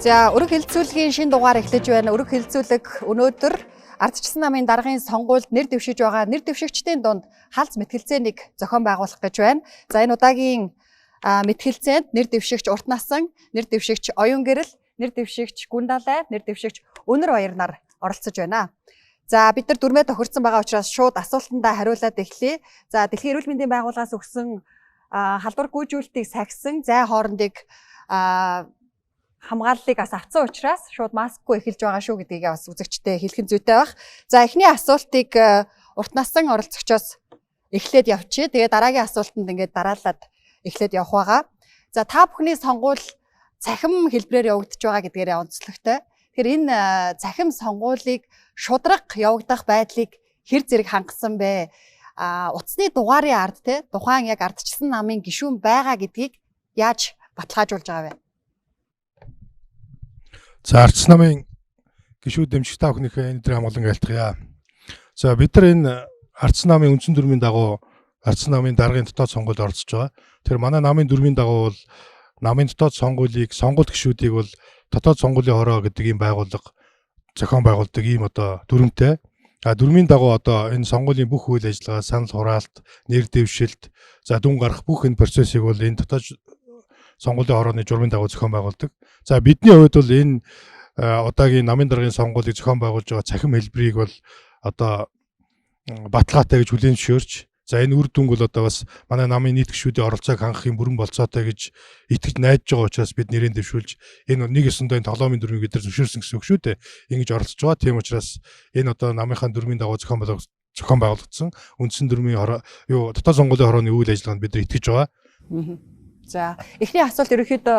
За өрг хэлэлцүүлгийн шинэ дугаар эхлэж байна. Өрг хэлэлцүүлэг өнөөдөр Ардчилсан намын даргын сонгуульд нэр дэвшиж байгаа нэр дэвшигчдийн дунд халз мэтгэлцээнийг зохион байгуулах гэж байна. За энэ удаагийн мэтгэлцээнд нэр дэвшигч Урт насан, нэр дэвшигч Оюун гэрэл, нэр дэвшигч Гүн далай, нэр дэвшигч Өнөр баяр нар оролцож байна. За бид нар дүрмээ тохирсон байгаа учраас шууд асуултандаа хариулаад эхлэе. За Дэлхийн эрүүл мэндийн байгууллагаас өгсөн халдвар гүйжүүлэлтийг сахисан зай хоорондыг хамгааллыг бас авсан учраас шууд маскгүй эхэлж байгаа шүү гэдгийг бас үзэгчтэй хэлэх нь зүйтэй байх. За эхний асуултыг Урт насан оролцогчоос эхлээд явчихъя. Тэгээ дараагийн асуултанд ингээд дараалаад эхлээд явах байгаа. За та бүхний сонгуул цахим хэлбэрээр явагдаж байгаа гэдгээр онцлогтой. Тэгэхээр энэ цахим сонгуулийг шудраг явагдах байдлыг хэр зэрэг хангасан бэ? Утасны дугаарын ард те тухайн яг Ардчилсан намын гишүүн байгаа гэдгийг яаж баталгаажуулж байгаа вэ? За Ардчилсан намын гишүүд дэмжигч та бүхнийхээ өнөөдрийн амгалан айлтгая. За бид нар энэ Ардчилсан намын үндсэн дүрмийн дагуу Ардчилсан намын даргын дотоод сонгуульд оролцож байгаа. Тэгэхээр манай намын дүрмийн дагуу бол намын дотоод сонгуулийг сонгуульд гишүүдийг бол дотоод сонгуулийн хороо гэдэг ийм байгууллага зохион байгуулдаг ийм одоо дүрмтэй. Дүрмийн дагуу одоо энэ сонгуулийн бүх үйл ажиллагаа, санал хураалт, нэр дэвшилт, за дүн гарах бүх энэ процессыг бол энэ дотоод сонгуулийн хорооны журмын дагуу зохион байгуулдаг. За бидний хувьд бол энэ удаагийн намын даргын сонгуулийг зохион байгуулж байгаа цахим хэлбэрийг бол одоо баталгаатай гэж хүлээн зөвшөөрч, за энэ үр дүнг бол одоо бас манай намын нийт гишүүдийн оролцоог хангахын бүрэн болцоотой гэж итгэж найдаж байгаа учраас бид нэрийн дэвшүүлж энэ нэг ёсондоо энэ тоглоомын дүрмийг бид нар зөвшөөрсөн гэсэн үг шүү дээ. Ингэж оролцож байгаа. Тийм учраас энэ одоо намынхаа дүрмийн дагуу зохион байгуулагдсан үндсэн дүрмийн дотоод сонгуулийн хорооны үйл ажиллагаанд бид нар итгэж байгаа. За эхний асуулт ерөнхийдөө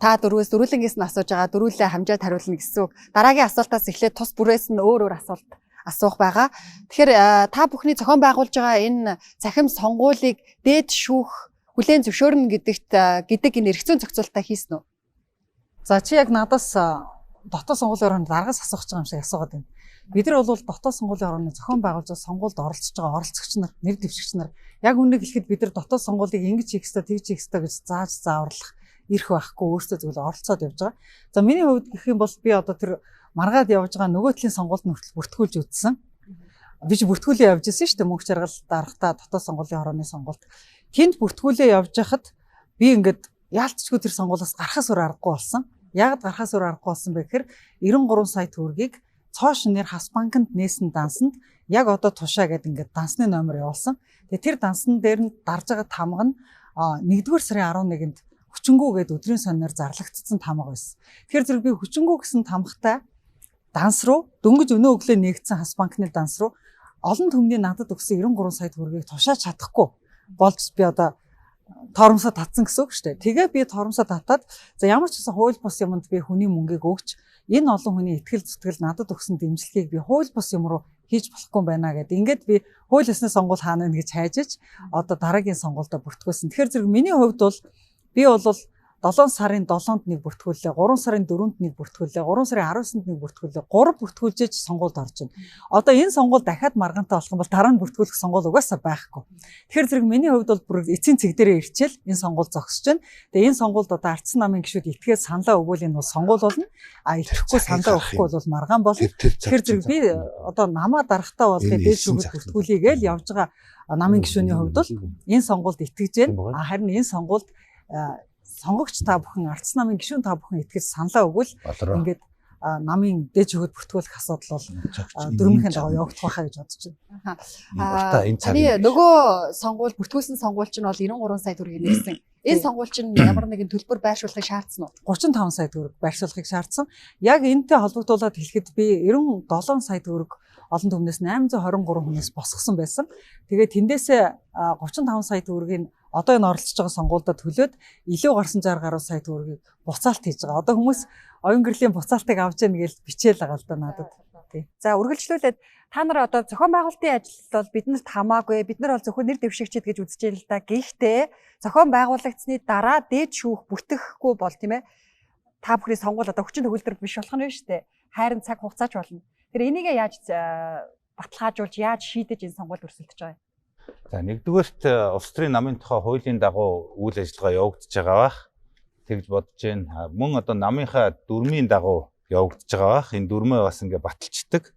та дөрвөлнгээс нь асууж байгаа, дөрвөлээ хамжаад хариулна гэсэн үг. Дараагийн асуултаас эхлээд тус бүрээс нь өөр асуулт асуух байгаа. Тэгэхээр та бүхний зохион байгуулж байгаа энэ цахим сонгуулийг дээд шүүх хүлээн зөвшөөрнө гэдэг энэ эрх зүйн зохицуулалтаа хийсэн үү? За чи яг надаас дотоод сонгуулийн хороонд даргаас асуух гэж байгаа юм шиг асуугаад байна. Бид нар бол дотоод сонгуулийн хорооны зохион байгуулж байгаа сонгуульд оролцож байгаа оролцогч нар, нэр дэвшигч нар яг үннийг хэлэхэд бид нар дотоод сонгуулийг ингэж хийх ёстой, тэгж хийх ёстой гэж зааж зааварлах эрх байхгүй, өөрсдөө зөвхөн оролцоод явж байгаа. За миний хувьд гэх юм бол би одоо тэр маргаад явж байгаа нөгөө талын сонгуульд хүртэл бүртгүүлж үзсэн. Би ч бүртгүүлээ явж ирсэн шүү дээ, мөнх жаргал дарахтаа дотоод сонгуулийн хорооны сонгуульд. Тэнд бүртгүүлээ явж хахад би ингээд яалтчгүй тэр сонгуулиас гарахаас өөр аргагүй болсон. Яагаад гарахаас өөр аргагүй болсон бэ гэхээр 93 сая төгрөгийг цоо шинээр Хас банкнд нээсэн дансанд яг одоо тушаа гэдэг ингээд дансны номер явуулсан. Тэгээ тэр дансан дээр нь дарж байгаа тамга нь 1-р сарын 11-нд хүчингүү гэдэг өдрийн сониноор зарлагдсан тамга байсан. Тэгэхээр зэрэг би хүчингүү гэсэн тамгатай данс руу дөнгөж өнөө өглөө нээгдсэн Хас банкны данс руу олон түмний надад өгсөн 93 сая төгрөгийг тушааж чадахгүй болж би одоо торомсоо татсан гэсэн үг шүү дээ. Тэгээ би торомсоо татаад за ямар ч гэсэн хууль бус юмд би хүний мөнгийг өгч энэ олон хүний итгэл зүтгэл надад өгсөн дэмжлэгийг би хууль бус юм руу хийж болохгүй байна гэдэг. Ингээд би хууль ёсны сонгуул хаана вэ гэж хайжиж одоо дараагийн сонгуульд бүртгүүлсэн. Тэгэхээр зэрэг миний хувьд бол би бол 7 сарын 7-нд нэг бүртгүүллээ, 3 сарын 4-нд нэг бүртгүүллээ, 3 сарын 19-нд нэг бүртгүүллээ, 3 бүртгүүлжээж сонгуульд орж байна. Одоо энэ сонгуул дахиад маргаантай болох юм бол дараа нь бүртгүүлэх сонгуул угаасаа байхгүй. Тэгэхээр зэрэг миний хувьд бол бүр эцсийн цэг дээрээ ирчээл энэ сонгуул зогсож байна. Тэгээ энэ сонгуульд одоо Ардчилсан намын гишүүд итгээд саналаа өгвөл энэ бол сонгуул болно. Итгэхгүй саналаа өгөхгүй бол маргаан болно. Тэгэхээр зэрэг би одоо намаа дарахтаа болгохыг дээд шүүхэд бүртгүүлээгээл явж байгаа намын гишүүний хувьд бол энэ сонгуульд итгэж байна. Харин энэ сонгуульд сонгогч та бүхэн Ардчилсан намын гишүүн та бүхэн итгэж саналаа өгвөл ингээд намын дээд шүүхэд бүртгүүлэх асуудал бол дөрмийнхэн дагуу явагдах байхаа гэж бодож байна. Таны нөгөө сонгуул бүртгүүлсэн сонгуул чинь бол 93 сая төгрөгийг нээсэн. Энэ сонгуул чинь ямар нэгэн төлбөр байршуулахыг шаардсан уу? 35 сая төгрөг байршуулахыг шаардсан. Яг энэтэй холбогдуулаад хэлэхэд би 97 сая төгрөг олон түмнээс 823 хүнээс босгосон байсан. Тэгээд тэндээсээ 35 сая төгрөгийг одоо энэ оролцож байгаа сонгуульдад төлөөд илүү гарсан 60 гаруй сая төгрөгийг буцаалт хийж байгаа. Одоо хүмүүс оюун гэрлийн буцаалтыг авч яах гэж бичээл байгаа л да надад. Тий. За үргэлжлүүлээд та нар одоо зохион байгуулалтын ажил бол биднэрт хамаагүй. Бид нар бол зөвхөн нэр дэвшигчид гэж үзэж байл л да. Гэхдээ зохион байгуулагдсны дараа дээд шүүх бүртгэхгүй бол тийм ээ. Та бүхний сонгуул одоо хүчин төгөлдөр биш болох нь шүү дээ. Хайрын цаг хугацаач болно. Тэр энийгээ яаж баталгаажуулж яаж шийдэж энэ сонгуульд өрсөлдөж байгаа юм? За нэгдүгээрт улс төрийн намын тухай хуулийн дагуу үйл ажиллагаа явагдаж байгаа бах. тэгж бодож байна. Мөн одоо намынхаа дүрмийн дагуу явагдаж байгаа бах. Энэ дүрмээ бас ингээ баталчдаг.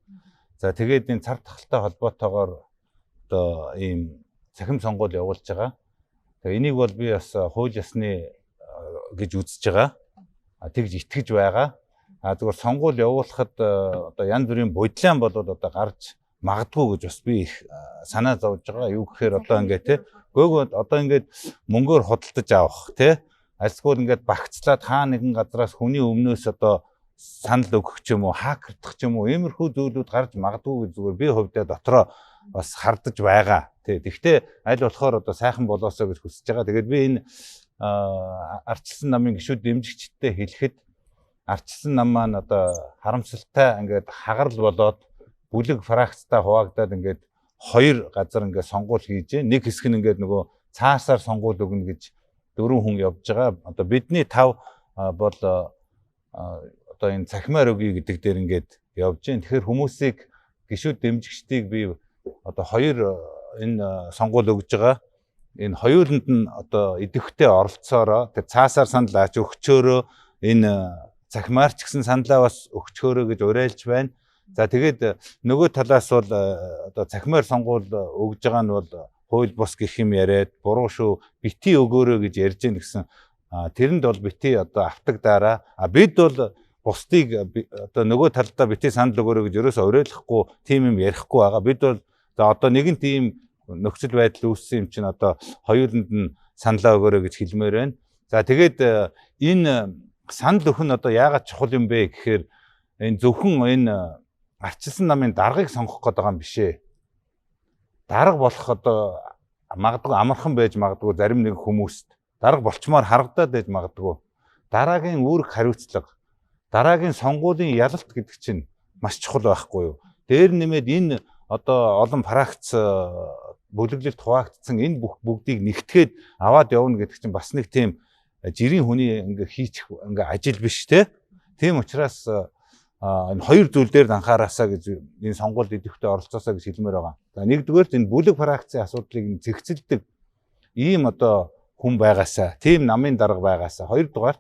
За тэгээд энэ цар тахалтай холбоотойгоор одоо ийм цахим сонгуул явуулж байгаа. Тэгээ энийг бол би бас хууль ёсны гэж үзэж байгаа. Тэгж итгэж байгаа. Зүгээр сонгуул явуулахад одоо янз бүрийн бодлон болоод одоо гарч магадгүй гэж бас би их санаа зовж байгаа. Юу гэхээр одоо ингээ те гөөгөө одоо ингээд мөнгөөр худалдаж авах те альсгүй ингээд багцлаад хаа нэгэн газраас хүний өмнөөс одоо санал өгөх ч юм уу хакердах ч юм уу иймэрхүү зүйлүүд гарч магадгүй гэж зүгээр би хувьдаа дотроо бас хардаж байгаа. Тэгвэл аль болохоор одоо сайхан болоосоо гэж хүсэж байгаа. Тэгээд би энэ ардчилсан намын гишүүд дэмжигчдтэй хэлэхэд ардчилсан нам маань одоо харамсалтай ингээд хагарал болоод бүлэг фракцтай хуваагдаад ингээд хоёр газар ингээд сонгуул хийж нэг хэсэг нь ингээд нөгөө цаасаар сонгуул өгнө гэж 4 хүн явж байгаа. Одоо бидний 5 бол одоо энэ цахимаар өгье гэдэг дээр ингээд явж байна. Тэгэхээр хүмүүсийг гишүүд дэмжигчдийг би одоо хоёр энэ сонгуул өгж байгаа. Энэ хоёуланд нь одоо идэвхтэй оролцоороо тэр цаасаар санал аач өгчөөрөө энэ цахимаарч гэсэн саналаа бас өгчөөрөө гэж уриалж байна. За тэгээд нөгөө талаас бол одоо цахимаар сонгуул өгж байгаа нь бол хууль бус гэх юм яриад буруу шүү бити өгөөрөө гэж ярьж гин гэсэн тэрэнд бол бити одоо автагдаараа бид бол бусдыг одоо нөгөө талдаа бити санал өгөөрөө гэж ерөөсөө уриалахгүй тийм юм ярихгүй байгаа. Бид бол за одоо нэгэн тийм нөхцөл байдал үүссэн юм чинь одоо хоёуланд нь саналаа өгөөрөө гэж хэлмээр байна. За тэгээд энэ санал өх нь одоо яагаад чухал юм бэ гэхээр энэ зөвхөн энэ ардчилсан намын даргыг сонгох гээд байгаа юм бишээ. Дарга болох одоо магадгүй амархан байж магадгүй зарим нэг хүмүүст дарга болчмоор харагдаад байж магадгүй. Дараагийн үүрэг хариуцлага, дараагийн сонгуулийн ялалт гэдэг чинь маш чухал байхгүй юу? Дээр нэмээд энэ одоо олон фракц бүлэглэлт хуваагдсан энэ бүгдийг нэгтгээд аваад явна гэдэг чинь бас нэг тийм жирийн хүний ингээ хийчих ингээ ажил биш те. Тийм учраас энэ хоёр зүйл дээр анхаараасаа гэж энэ сонгуульд идэвхтэй оролцоосоо гэж хэлмээр байгаа. За нэгдүгээр энэ бүлэг фракцийн асуудлыг зэгцэлдэг ийм одоо хүн байгаасаа, тийм намын дарга байгаасаа. Хоёрдугаар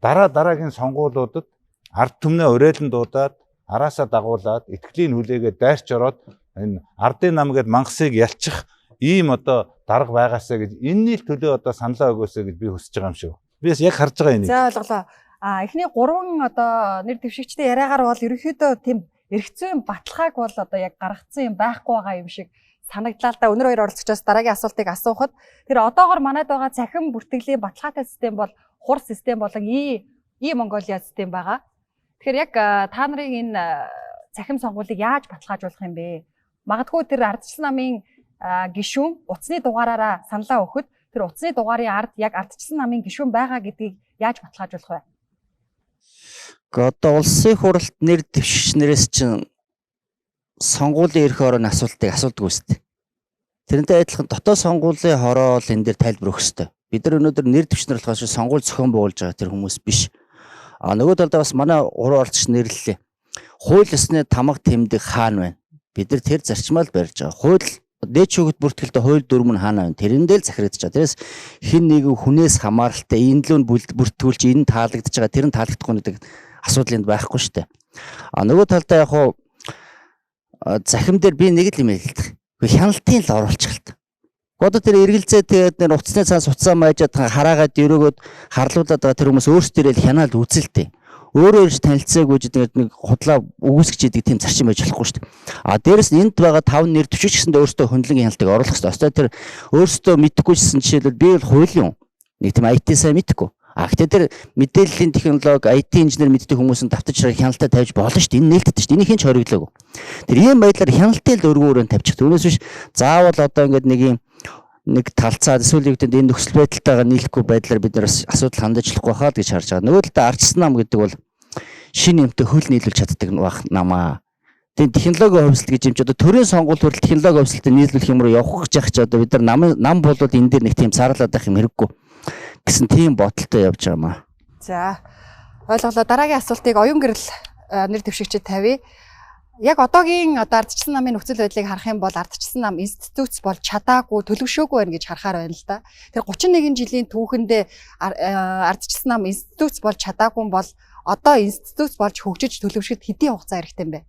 дараагийн сонгуулиудад ард түмнээ уриалан дуудаад, араасаа дагуулад, итгэлийн хүлээгээд дайрч ороод энэ ардын нам гээд мангасыг ялчих ийм одоо дарга байгаасаа гэж энэний төлөө одоо саналаа өгөөсэй гэж би хүсэж байгаа юм шүү. Би бас яг харж байгаа энийг. За ойлголоо. Эхний 3 одоо нэр дэвшигчдийн яриагаар бол ерөнхийдөө тийм эргэцэн баталгааг бол одоо яг гаргацсан юм байхгүй байгаа юм шиг санагдлаа л да. Өнөр хоёр оролцогчоос дараагийн асуултыг асуухад тэр одоогор манайд байгаа цахим бүртгэлийн баталгаатай систем бол хур систем болон Монголиа систем байгаа. Тэгэхээр яг та нарын энэ цахим сонгуулийг яаж баталгаажуулах юм бэ? Магадгүй тэр ардчилсан намын гишүүн утасны дугаараараа саналаа өгөхөд тэр утасны дугаарын ард яг ардчилсан намын гишүүн байгаа гэдгийг яаж баталгаажуулах вэ? Одоо улсын хурлд нэр дэвшигчнэрээс чинь сонгуулийн эрх орон асуултыг асуудаг үстэй. Тэрнтэй адилхан дотоод сонгуулийн хороо бол энэ дээр тайлбар өгөх ёстой. Бид нар өнөөдөр нэр дэвшигчнэр болохоос сонгууль зохион байгуулж байгаа тэр хүмүүс биш. Нөгөө талдаа бас манай уран оролцогч нэрлэлээ. Хууль ёсны тамга тэмдэг хаана байна? Бид нар тэр зарчмаа л барьж байгаа. Хууль дээд шүүгт бүртгэлтэй хууль дүрм нь хаана байна? Тэрэндээ л захирагдаж байгаа. Тэрээс хин нэгэн хүнээс хамааралтай энэ лөө бүртгүүлж энэ таалагдж байгаа, тэр нь таалагдахгүй гэдэг асуудал энд байхгүй шүү дээ. Нөгөө талдаа яг хуу захим дээр би нэг л юм хэлдэг. Хяналтын л оруулчихлаа. Одоо тэр эргэлзээ тэгээд нэр утасны цаас уцаа маажаад хараагаад өрөөгөөд харлуулад байгаа тэр хүмүүс өөрсдөө л хянаал үзэлтэй. Өөрөө ирж танилцаагүй гэдэг нэг худлаа үгүйсгэж идэг тийм зарчим байж болохгүй шүү дээ. Дээрэс нь энд байгаа 5 нэр дэвшигч гэсэндээ өөрсдөө хөндлөнгийн хяналтыг оруулах хэрэгтэй. Остоо тэр өөрсдөө мэддэггүйсэн жишээлбэл би бол хуулийн нэг тийм IT сайн мэдхгүй. Гэхдээ тэр мэдээллийн технологи, IT инженер мэддэг хүмүүс нь давтаж хяналтаа тавьж болно шүү дээ. Энэ нээлттэй шүү дээ. Энийг хэн ч хориглоогүй. Тэр ийм байдлаар хяналтын л өргөн өрөөнд тавьчих. Түүнээс биш заавал одоо ингээд нэг талцаад эсвэл энэ нөхцөл байдалтайгаа нийлэхгүй байдлаар бид нар асуудал хандажлахгүй хаад гэж харж байгаа. Нөгөө талдаа ардчилсан нам гэдэг бол шинэ юмтай хөл нийлүүлж чаддаг байх намаа. Тэгээд технологийн хөвсөлт гэж юм чи одоо төрийн сонгуул хүртэл технологийн хөвсөлтөд нийлүүлэх юм руу явах гэж байгаа ч одоо бид нар нам болоод энэ дээр нэг тийм цаарлаад байх юм хэрэггүй гэсэн тийм бодолтой явж байгаа маа. За ойлголоо. Дараагийн асуултыг оюун гэрэл нэр дэвшигчид тавья. Яг одоогийн ардчилсан намын нөхцөл байдлыг харах юм бол ардчилсан нам институц болж чадаагүй, төлөвшөөгүй байна гэж харахаар байна л да. Тэр 31 жилийн түүхэндээ ардчилсан нам институц болж чадаагүй бол одоо институц болж хөгжиж төлөвшөд хэдийн хугацаа хэрэгтэй юм бэ?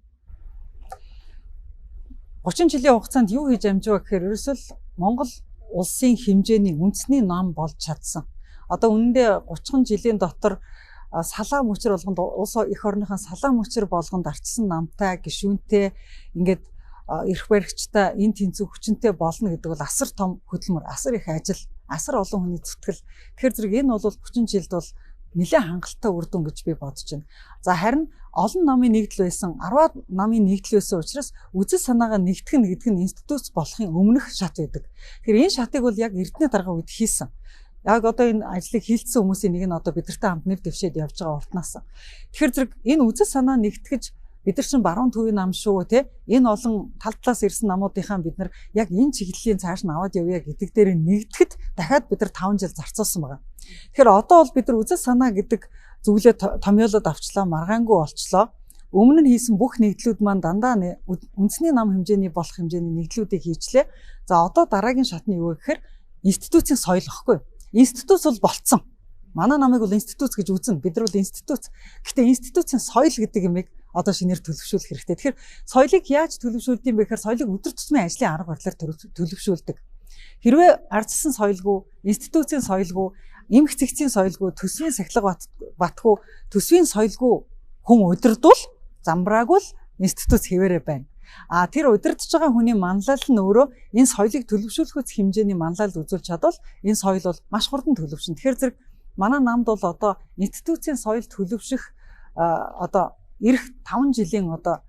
30 жилийн хугацаанд юу хийж амжив гэхээр ерөөсөл Монгол улсын хэмжээний үндэсний нам болж чадсан. Одоо үнэндээ 30 жилийн дотор салаа мөчр болгонд улс их орныхон салаа мөчр болгонд ардчилсан намтай гишүүнтэй ингээд эрх баригчтай энэ тэнцүү хүчинтэй болно гэдэг бол асар том хөдөлмөр, асар их ажил, асар олон хүний зүтгэл. Тэгэхээр зэрэг энэ бол 30 жилд бол нэлээд хангалттай үр дүн гэж би бодож байна. За харин олон намын нэгдэл байсан, 10 намын нэгдэл байсан учраас үзэл санаагаа нэгтгэх гэдэг нь институц болохын өмнөх шат байдаг. Тэгэхээр энэ шатыг бол яг Эрдэнэ дарга үед хийсэн. Яг одоо энэ ажлыг хийлцсэн хүмүүсийн нэг нь одоо бидэртэй хамт нэр дэвшээд явж байгаа уртнаас. Тэгэхээр зэрэг энэ үзэл санаа нэгтгэж бид нар чинь баруун төвийн нам шүү те энэ олон тал талаас ирсэн намуудынхаа бид нар яг энэ чиглэлийн цааш нь аваад явъя гэдэг дээр нэгдэхэд дахиад бид нар 5 жил зарцуулсан байгаа. Тэгэхээр одоо бол бид нар үзэл санаа гэдэг зүйлээ томьёолоод авчлаа, маргаангүй болчлоо. Өмнө нь хийсэн бүх нэгдлүүд маань дандаа үндэсний нам хэмжээний болох хэмжээний нэгдлүүдийг хийчлээ. За одоо дараагийн шат нь юу гэхээр институцийн соёл واخгүй. Институц бол болцсон. Манай намыг бол институц гэж үзнэ. Бид нар бол институц. Гэхдээ институцийн соёл гэдэг юмыг одоо шинээр төлөвшүүлэх хэрэгтэй. Тэгэхээр соёлыг яаж төлөвшүүлдэг юм бэ гэхээр соёлыг өдөр тутмын ажлын арга барилаар төлөвшүүлдэг. Хэрвээ ардчилсан соёлгүй, институцийн соёлгүй, эмх цэгцийн соёлгүй, төсвийн сахилга батгүй, төсвийн соёлгүй хүн удирдвал замбраагүй л институц хэвээрээ байна. Тэр удирдах байгаа хүний манлал нь өөрөө энэ соёлыг төлөвшүүлэх хэмжээний манлал үзүүлж чадвал энэ соёл бол маш хурдан төлөвшнө. Тэгэхээр зэрэг манай намд бол одоо институцийн соёл төлөвшөх одоо эх 5 жилийн одоо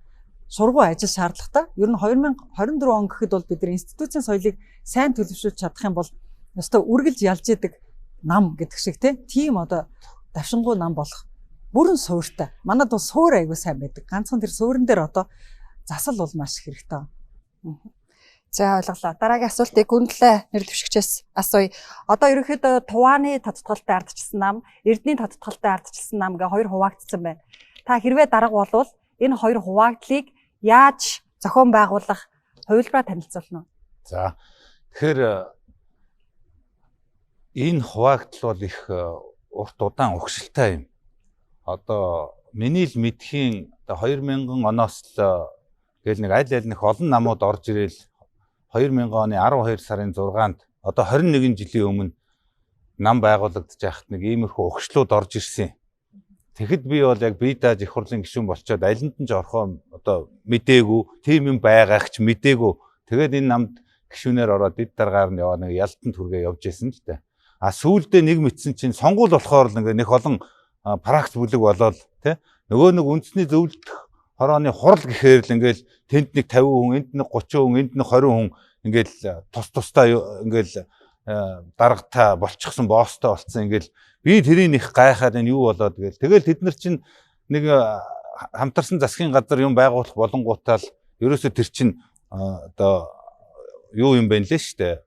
сургуу ажил шаардлагатай. Ер нь 2024 он гэхэд бол бид нар институцийн соёлыг сайн төлөвшүүлж чадах юм бол өстой үргэлж ялж идэг нам гэдэг шиг тийм одоо давшингуй нам болох бүрэн суурьтай. Манад бол суур айгуу сайн байдаг. Ганцхан тэр суурин дээр одоо засал бол маш хэрэгтэй. За ойлголоо. Дараагийн асуултыг гүндлээ нэр дэвшигчээс асууя. Одоо ерөнхийдөө Тувааны тодтголтой ардчилсан нам, Эрдэнийн тодтголтой ардчилсан нам гэ хоёр хуваагдсан байна. Та хэрвээ дарга болвол энэ хоёр хуваагдлыг яаж зохион байгуулах хувилбараа танилцуулна уу? За тэгэхээр энэ хуваагдал бол их урт удаан угшилтай юм. Одоо миний л мэдхийн 2000 оноос л гээл нэг аль нэг олон намууд орж ирэл 2000 оны 12 сарын 6-нд одоо 21 жилийн өмнө нам байгуулагдаж байхад нэг иймэрхүү өгшлүүд орж ирсэн. Тэгэхэд би бол яг бие дааж их хурлын гишүүн болчоод алинд нь ч орхоо одоо мэдээгүй, тийм юм байгаах ч мэдээгүй. Тэгээд энэ намд гишүүнээр ороод дид даргаар нь яваа нэг ялтанд хүргээ явж исэн л дээ. Сүүлдээ нэг мэдсэн чинь сонгуул болохоор л ингээ нэг олон пракс бүлэг болоод нөгөө нэг үндэсний зөвлөлт хорооны хурал гэхээр л ингээл тэнд нэг 50 хүн, энд нэг 30 хүн, энд нэг 20 хүн ингээл тусдаа ингээл даргатай болчихсон боостой болцсон ингээл би тэрийг их гайхаад энэ юу болоод тэгэл тэд нар чинь нэг хамтарсан засгийн газар юм байгуулах болонгуудаа л ерөөсө тэр чинь одоо юу юм бэ нэлээ штэ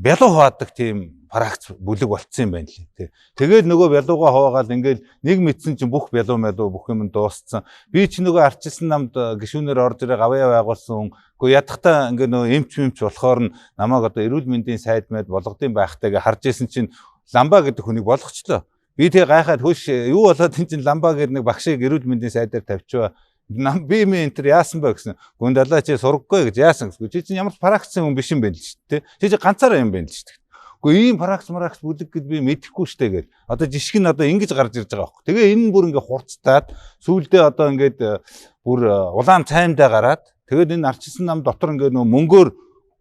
бялуу хуваадаг тийм пракс бүлэг болцсон юм байна лээ. Тэгээд нөгөө бялууга хуваагаад ингээл нэг мэдсэн чинь бүх бялуу бүх юм дууссан. Би ч нөгөө ардчилсан намд гишүүнээр орж ирээ гавьяа байгуулсан хүн. Гэхдээ ядахтаа ингээ нөгөө эмч болохоор нь намайг одоо эрүүл мэндийн сайд мэд болгодын байхтайгаа харж исэн чинь ламба гэдэг хүнийг болгочлоо. Би тэгээ гайхаад хөөш юу болоод энэ чинь ламба гэдэг нэг багшийг эрүүл мэндийн сайдаар тавьчихваа. Би энэ яасан бэ гэсэн. Гүн далаа чи сургаггүй гэж яасан гэсэн. Чи чинь ямар практиксэн хүн биш юм бэ л шүү дээ. Чи ганцаараа юм байна л шүү дээ. Гэхдээ ийм пракс бүлэг гэд би мэдэхгүй шүү дээ гэж. Одоо жишг нь одоо ингэж гарч ирж байгаа байхгүй. Тэгээ энэ нь бүр ингээ хурцтаад сүүлдээ одоо ингээд бүр улаан цаймдаа гараад тэгээд энэ ардчилсан нам дотор ингээ нөө мөнгөөр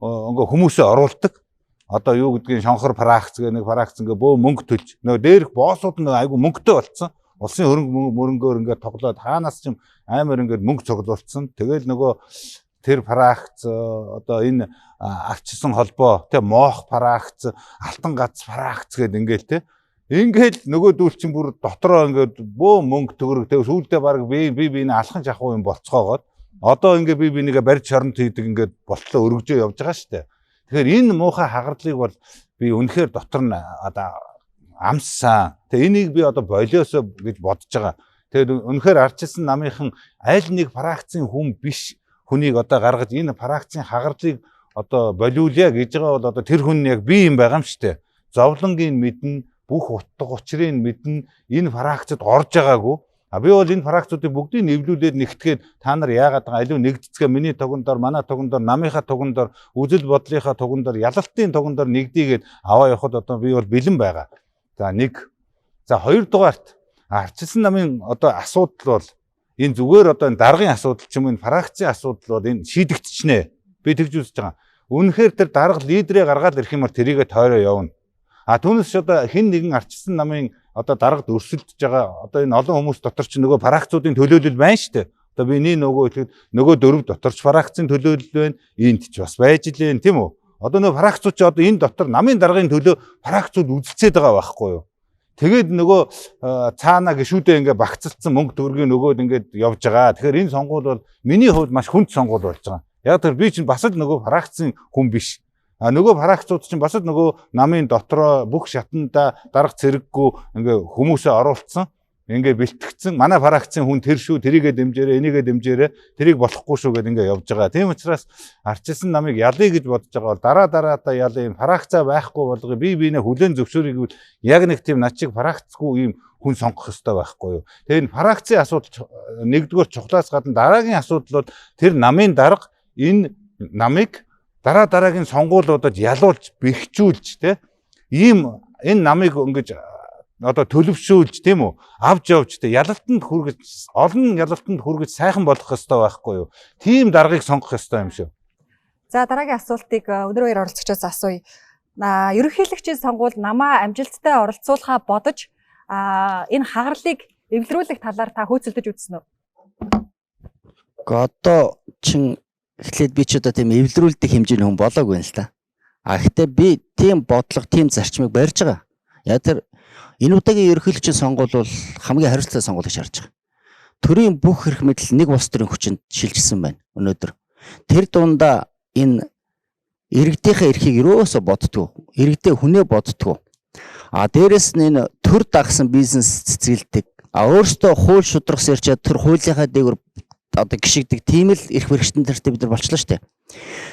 ингээ хүмүүсээ оруулдаг. Одоо юу гэдгийг шонхор пракс гэх нэг пракс ингээ бөө мөнгө төлж нөө дээрх боссууд нь айгу мөнгөтэй болцсон. Улсын хөрөнгө мөрөнгөөр ингээ тоглоод хаанаас ч амар ингээ мөнгө цуглуулсан. Тэгэл нөгөө тэр пракс одоо энэ ардчилсан холбоо моох пракс алтан гац пракс гэдэг ингээл ингээл нөгөө дүүл чинь бүр дотроо ингээд бөө мөнгө төгрөг сүүлдээ баг би алхан жахуу юм болцоогоод одоо ингээ би нэгэ барьж шоронд хийдэг ингээд болтлоо өргөжөө явж байгаа штэ. Тэгэхээр энэ муухай хагардлыг бол би үнэхээр дотор нь одоо амссан. Энийг би одоо болиосоо гэж бодож байгаа. Тэгээд үнэхээр ардчилсан намынхан аль нэг фракцийн хүн биш хүнийг одоо гаргаж энэ фракцийн хагарлыг одоо болиулъя гэж байгаа бол одоо тэр хүн яг би юм байгаа юм шүү дээ. Зовлонгийн мэднэ, бүх утга учирыг мэднэ, энэ фракцид орж байгаагүй. Би бол энэ фракцуудыг бүгдийг нэвлүүлээд нэгтгээд та нар яагаад байгаа илүү нэгдэцгээ миний тогондор, манай тогондор, намынхаа тогондор, үзэл бодлынхаа тогондор, ялалтын тогондор нэгдийгээд аваа явахад одоо би бол бэлэн байгаа. За нэг. За хоёрдугаарт ардчилсан намын одоо асуудал бол энэ зүгээр одоо энэ даргын асуудал ч юм уу энэ фракцийн асуудал бол энэ шийдэгдчихнэ. Би тэгж үзэж байгаа. Үнэхээр тэр дарга лидерээ гаргаад ирэх юмар тэрийгэ тойроо явна. Түүнээс одоо хэн нэгэн ардчилсан намын одоо дарагд өрсөлдөж байгаа одоо энэ олон хүмүүс дотор ч нөгөө фракцуудын төлөөлөл байна шүү дээ. Одоо биний нөгөө дөрөв дотор ч фракцын төлөөлөл байна. Энд ч бас байж лээ тийм үү? Одоо нөгөө фракцууд ч одоо энэ дотор намын даргын төлөө фракцууд үзэлцээд байгаа байхгүй юу? Тэгээд нөгөө цаана гişүүдээ ингээ багцалцсан мөнгө төгрөгийн нөгөөд ингээд явж байгаа. Тэгэхээр энэ сонгуул бол миний хувьд маш хүнд сонгуул болж байгаа. Яг тэр би чинь бас л нөгөө фракцын хүн биш. Нөгөө фракцууд чинь бас л нөгөө намын дотроо бүх шатанда дарга цэрэггүй ингээ хүмүүсээ оруулсан. Ингээ бэлтгэцэн манай фракцын хүн тэр шүү, тэрийгэ дэмжээрэ, энийгэ дэмжээрэ, тэрийг болохгүй шүү гэдээ ингээ явж байгаа. Тийм учраас ардчилсан намыг ялъя гэж бодож байгаа бол дараадаата ялъя, фракцаа байхгүй болгоё. Би бинэ хүлэн зөвшөөрөйг яг нэг тийм над чиг фракцгүй юм хүн сонгох ёстой байхгүй юу. Тэгээ энэ фракцын асуудал нэгдүгээр чухлаас гадна дараагийн асуудал бол тэр намын дарга энэ намыг дараагийн сонгуулиудад ялуулж бэхжүүлж те ийм энэ намыг ингэж одоо төлөвшүүлж тийм үү авч явж те ялалтанд хүргэж олон ялалтанд хүргэж сайхан болох ёстой байхгүй юу. Тийм даргыг сонгох ёстой юм шүү. За дараагийн асуултыг өнөр хоёр оролцогчоос асууя. Ерөнхийлөгчийн сонгуульд намаа амжилттай оролцуулахаа бодож энэ хагарлыг эвлэрүүлэх талаар та хөөцөлдөж үзсэн үү? Одоо чин эхлээд би ч одоо тийм эвлэрүүлдэг хэмжээний хүн болоогүй юм л та. Гэхдээ би тийм бодлого, тийм зарчмыг барьж байгаа. Яг тэр энэ удаагийн ерөнхийлөгчийн сонгуул бол хамгийн хариуцлагатай сонгуул гэж харж байгаа. Төрийн бүх эрх мэдэл нэг улс төрийн хүчинд шилжсэн байна өнөөдөр. Тэр дундаа энэ иргэдийнхээ эрхийг ерөөсө боддгоо, иргэдээ хүнээ боддгоо. Дээрэс нь энэ төр дагсан бизнес цэцгэлдэг. Өөрөөсөө хууль шударгас ярьчаад тэр хуулийнхаа дээгүүр одоо гიშгдэг тийм л эрх мэргэжтэнтэй бид нар болчлаа шүү дээ.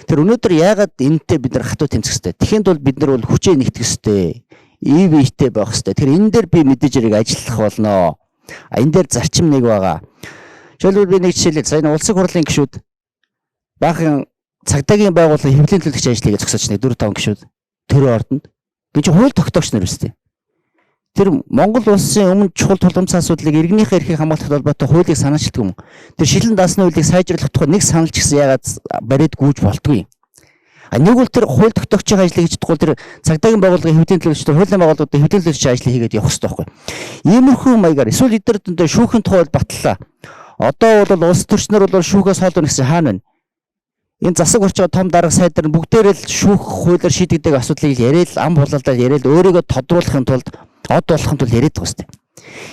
Тэр өнөөдөр яагаад энэтэй бид нар хатуу тэмцэх ёстой? Тэгэхэд бол бид нар бол хүчээ нэгтгэх ёстой. EV-тэй байх ёстой. Тэр энэ дээр би мэдээж хэрэг ажиллах болно. Энэ дээр зарчим нэг байгаа. Жишээлбэл би нэг жишээлээ сая улсын хурлын гишүүд баахан цагдаагийн байгууллагын хэвлэлийн төлөвлөгч ажлыг зогсоож нэг 4-5 гишүүд төрийн ордонд. Би чи хууль тогтоогч нар үстэй. Тэр Монгол улсын өмнө чухал тулгымцсан асуудлыг иргэнийхээ эрхийг хамгаалах холбоотой хуулийг санаачилдаг юм. Тэр шилэн даасны хуулийг сайжруулах тухай нэг саналч гэсэн ягаад бариад гүйж болтгүй. Нэг бол тэр хууль тогтоогчийн ажлыг хийж чадахгүй тэр цагдаагийн байгууллагын хэвлэлийн төлөвлөгчтэй хуулийн байгууллагуудын хэвлэлийн төлөвлөгчийн ажлыг хийгээд явах хэрэгтэй байхгүй. Иймэрхүү маягаар эсвэл эдгээр дөндөө шүүхийн тухай батлаа. Одоо бол улс төрчнөр бол шүүхээс хоолой гэсэн хаана байна? Энэ засаг орчоо том дарга сайдар бүгдээрээ л шүүх хуулиар шийдэгдэг асуудлыг яриад ам булалдаад яриад өөрийгөө тодруулахын тулд од болохын тулд яриад байгаа юм.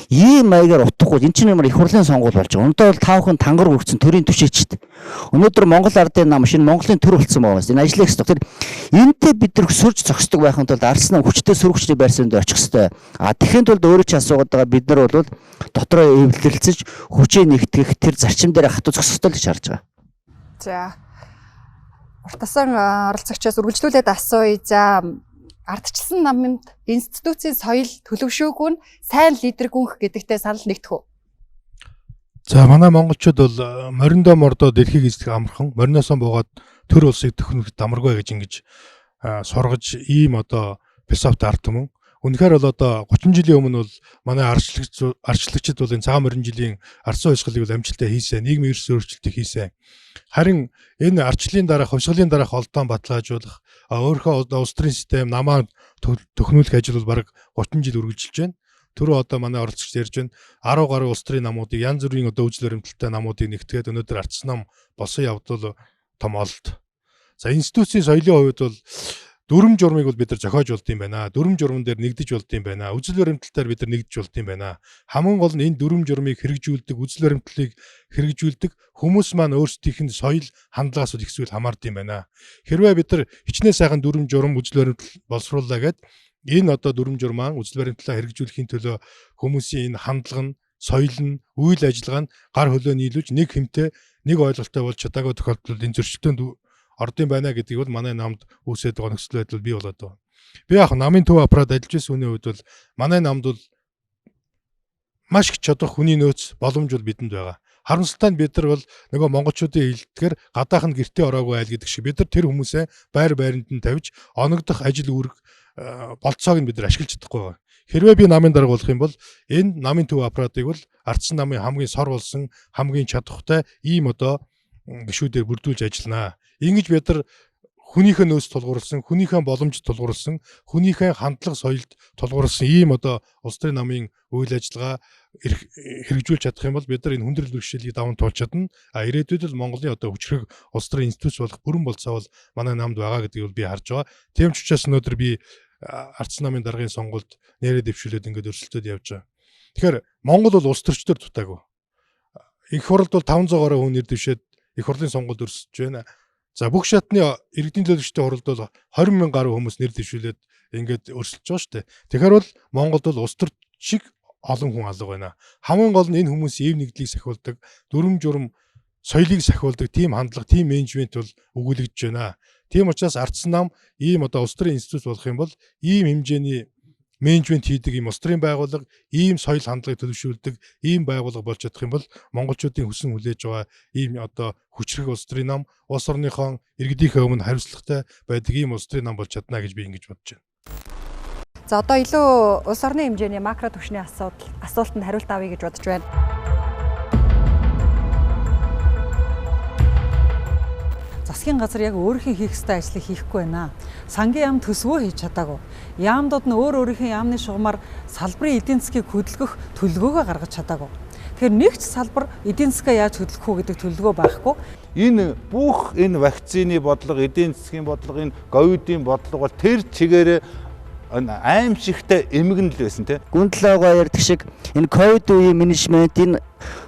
Ийм маягаар утгагүй энэ чинь ямар их хурлын сонгуул болж байгаа. Өнөөдөр бол таавхан тангар өргөцсөн төрийн түшээчд. Өнөөдөр Монгол ардын нам шинэ Монголын төр болцсон байгаа юм. Энэ ажлыг хэвчээ. Тэр энэтэй бид нар сөрж зогсдог байхын тулд арслан хүчтэй сөрөгчний байрсанд очих хэвээр. Тэгэхэд тулд өөрөө ч асуугаад байгаа бид нар бол дотроо эвлэрэлцэж хүчээ нэгтгэх тэр зарчим дээр хатуу зогсох ёстой л гэж харж байгаа. За. Уртасан оролцогчоос үргэлжлүүлээд асууя. За ардчилсан намд институцийн соёл төлөвшөөгүй нь сайн лидер гүнх гэдэгтээ санал нэгдэх үү? За манай монголчууд бол мориндоо мордоо дэлхийг эзлэх амархан, мориноосоо буугаад төр улсыг төхнөх дамаргүй гэж ингэж сургаж ийм одоо философит ард түмэн. Үнэхээр бол одоо 30 жилийн өмнө бол манай ардчлагчид бол энэ цагаан морин жилийн ардсан хувьсгалыг бол амжилттай хийсэн, нийгмийн эрс өөрчлөлтийг хийсэн. Харин энэ ардчлалын дараах, хувьсгалын дараах холдоон баталгаажуулах, өөрийнхөө улс төрийн систем намаа төхнүүлэх ажил бол бараг 30 жил үргэлжилж байна. Түрүү одоо манай оролцогч ярьж байна 10 гаруй улс төрийн намуудыг янз бүрийн одоо үйл баримталтай намуудыг нэгтгээд өнөөдөр ардсан нам болсон явдал том олд. За институцийн соёлын хувьд бол дүрм журмыг бол бид нар зохиож болд юм байна. Дүрм журман дээр нэгдэж болд юм байна. Үйл баримталтаар бид нар нэгдэж болд юм байна. Хамгийн гол нь энэ дүрм журмыг хэрэгжүүлдэг, үйл баримтлалыг хэрэгжүүлдэг хүмүүс маань өөрсдийнх нь соёл хандлагаас их зүйл хамаард юм байна. Хэрвээ бид нар хичнээн сайхан дүрм журам үйл баримтлал боловсрууллаа гэд энэ одоо дүрм журмаан үйл баримтлалаа хэрэгжүүлэхийн төлөө хүмүүсийн энэ хандлага нь соёл нь, үйл ажиллагаа нь гар хөлөө нийлүүлж нэг хэмтэй нэг ойлголттой болж чадаагүй тохиолдолд энэ зөрчилтөнд ордын байна гэдгийг бол манай намд үүсээд байгаа нөхцөл байдал бий болоод байна. Би яг намын төв аппарат ажиллаж байсан хүний хувьд бол манай намд бол маш их чадах хүний нөөц боломж бол бидэнд байгаа. Харамсалтай нь бид нар бол нөгөө монголчуудын хэлдгээр гадаах нь гэртээ ороогүй айл гэдэг шиг бид нар тэр хүмүүсээ байр байранд нь тавьж оногдох ажил үүрэг болцоог нь бид нар ашиглаж чадахгүй байгаа. Хэрвээ би намын дарга болох юм бол энэ намын төв аппаратыг бол Ардсан намын хамгийн сор болсон хамгийн чадвартай ийм одоо гишүүдээр бүрдүүлж ажилланаа. Ингэж бид нар хүнийхээ нөөц тулгуурласан, хүнийхээ боломж тулгуурласан, хүнийхээ хандлага соёлд тулгуурласан ийм одоо улс төрийн намын үйл ажиллагаа хэрэгжүүлж чадах юм бол бид нар энэ хүндрэл бэрхшээлийг даван туулж чадна. Ирээдүйд л Монголын одоо хүчрэг улс төрийн институт болох бүрэн болцоо бол манай намд байгаа гэдгийг би харж байгаа. Тийм ч учраас өнөөдөр би Ардсан намын даргын сонгуульд нэрээ дэвшүүлээд ингээд өрсөлдөд явж байгаа. Тэгэхээр Монгол бол улс төрчдөр дутаагүй. Их хурлд бол 500 гаруй хүн нэр дэвшээд их хурлын сонгуульд өрсөж байна. За бүх шатны иргэдийн төлөөлөгчтэй хуралд бол 20,000 гаруй хүмүүс нэр дэвшүүлээд ингээд өрсөлдөж байгаа шүү дээ. Тэгэхээр бол Монголд бол улс төр шиг олон хүн алга байна. Хамгийн гол нь энэ хүмүүс ийм нэгдлийг сахиулдаг, дүрм журм соёлыг сахиулдаг тийм хандлага, тийм менежмент бол өгүүлэгдэж байна. Тийм учраас Ардсан нам ийм одоо улс төрийн институт болох юм бол ийм хэмжээний менежмент хийдэг ийм улс төрийн байгууллага, ийм соёл хандлагыг төлөвшүүлдэг ийм байгууллага болж чадах юм бол монголчуудын хүсэн хүлээж байгаа ийм одоо хүчрэг улс төрийн нам, улс орныхон иргэдийнхээ өмнө хариуцлагатай байдаг ийм улс төрийн нам болж чадна гэж би ингэж бодож байна. За одоо илүү улс орны хэмжээний макро түвшний асуултанд хариулт авъя гэж бодож байна. Засгийн газар яг өөрийнхөө хийх ёстой ажлыг хийхгүй байна. Сангийн яам төсвөө хийж чадаагүй. Яамдууд нь өөрийнхөө яамны шугамар салбарын эдийн засгийг хөдөлгөх төлөвлөгөөгөө гаргаж чадаагүй. Тэгэхээр нэг ч салбар эдийн засгаа яаж хөдөлгөх үү гэдэг төлөвлөгөө байхгүй. Энэ бүх энэ вакцины бодлого, эдийн засгийн бодлого, энэ ковидын бодлого бол тэр чигээрээ аимшигтай эмгэн л байсан тийм. Гүндлээгөө ярьдаг шиг энэ ковид үеийн менежмент, энэ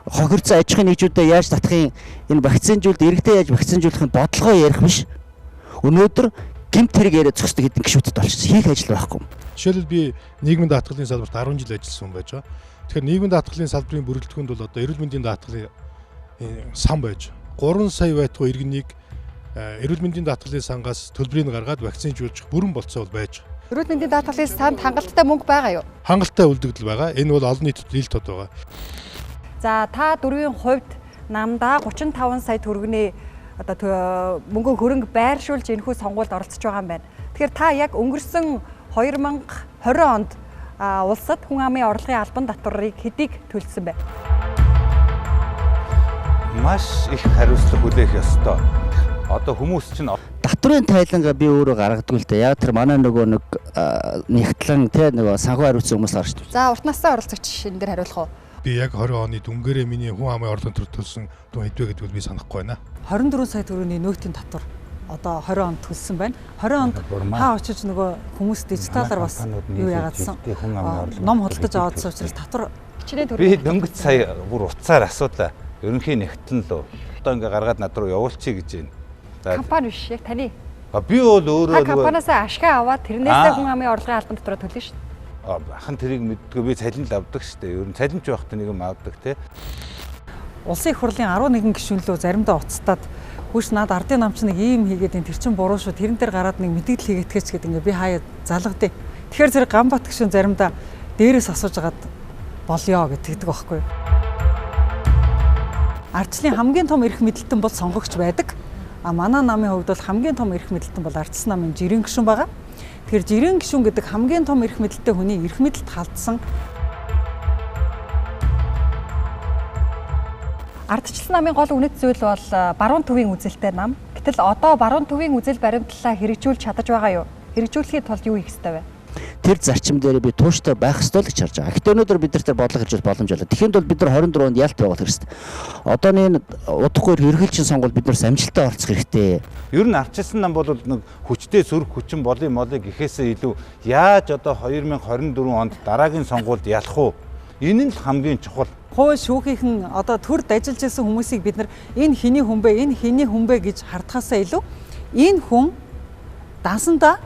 хохирцоо аж ахуйн нэгжүүдэд яаж татахын, энэ вакцинжуулалт иргэдэд яаж вакцинжуулахын бодлогоо ярих биш. Өнөөдөр гэмт хэрэг яриад зогсдог хэдэн гишүүдэд болчихсон. Хийх ажил байхгүй. Жишээлбэл би нийгмийн даатгалын салбарт 10 жил ажилласан хүн байж байгаа. Тэгэхээр нийгмийн даатгалын салбарын бүрэлдэхүүнд бол одоо эрүүл мэндийн даатгалын сан байж 3 сая байтугай иргэнийг эрүүл мэндийн даатгалын сангаас төлбөрийг гаргаад вакцинжуулах бүрэн болцоо бол байж. Эрүүл мэндийн даатгалын санд хангалттай мөнгө байгаа юу? Хангалттай үлдэгдэл байгаа. Энэ бол олон нийтэд ил тод байгаа. За та дөрвийн хувьд намдаа 35 сая төгрөгийн одоо мөнгө хөрөнгө байршуулж энэхүү сонгуульд оролцож байгаа юм байна. Тэгэхээр та яг өнгөрсөн 2020 онд улсад хүн амын орлогын албан татварыг хэдийг төлсөн бэ? Маш их хариуцлага хүлээх ёстой. Одоо хүмүүс чинь Татврын тайлангаа би өөрөө гаргадаг л да. Яг тэр манай нөгөө нэг нэгтлэн те нөгөө санхүү хариуцсан хүмүүс гарч байна. За урт насны оролцогч энэ дээр хариулах уу? Би яг 20 оны дүнгээрээ миний хүн амын орлогын төр төлсөн тун хэдвэ гэдгийг би санахгүй байна. 24 сая төгрөгийн нөөтийн татвар одоо 20 онд төлсөн байна. 20 онд хаа очиж нөгөө хүмүүс дижиталаар бас юу яагаадсан. Ном худалдаж аваадсан учраас татвар хичнээн би дөнгөж сая бүр уцаар асуудаа. Ерөнхий нэгтлэн лөө. Одоо ингээ гаргаад над руу явуулчих гэж байна. Компани биш яг таны. Би бол өөрөө компаниасаа ашгаа аваад тэрнээсээ хүн амын орлогын албан татвараа төлнө шүү дээ. Ахын тэрийг мэддэггүй би цалин л авдаг шүү дээ. Ер нь цалинч байхад нэг юм авдаг тий. Улсын их хурлын 11 гишүүн лөө заримдаа уцтаад хөөш над ардын намч нэг ийм хийгээд энэ тэр чин буруу шүү. Тэрэн дээр гараад нэг мэдээлэл хийгээтгэж гэдэг ингээ би хаяа залгадээ. Тэгэхээр зэрэг Ганбат гишүүн заримдаа дээрээс асууж агаад болёо гэдэг байхгүй юу. Ардчлалын хамгийн том эрх мэдэлтэн бол сонгогч байдаг. Манай намын хувьд бол хамгийн том эрх мэдэлтэн бол Ардсан намын жирийн гишүүн байгаа. Тэгэхээр жирийн гишүүн гэдэг хамгийн том эрх мэдэлтэй хүний эрх мэдэлд халдсан. Ардчлал намын гол үнэт зүйл бол баруун төвийн үзэлтэй нам. Гэтэл одоо баруун төвийн үзэл баримтлалаа хэрэгжүүлж чадаж байгаа юу? Хэрэгжүүлэхийн тулд юу хийх ёстой вэ? Тэр зарчим дээр би тууштай байх ёстой л гэж харж байгаа. Гэхдээ өнөөдөр бид нар тэр бодлого хэрэгжүүлэх боломж олоо. Тэгэхэд бол бид нар 24 онд ялт байгуулах хэрэгтэй. Одооний удахгүй ерөнхийлөгчийн сонгуульд бид нар амжилттай оролцох хэрэгтэй. Ер нь Ардчилсан нам бол нэг хүчтэй сөрөг хүчин болын молыг гэхээсээ илүү яаж одоо 2024 онд дараагийн сонгуульд ялах уу? Энэ нь л хамгийн чухал. Хууль шүүхийнхэн одоо төрд ажиллаж байсан хүмүүсийг бид нар энэ хэний хүн бэ, энэ хэний хүн бэ гэж хардхаасаа илүү энэ хүн дансандаа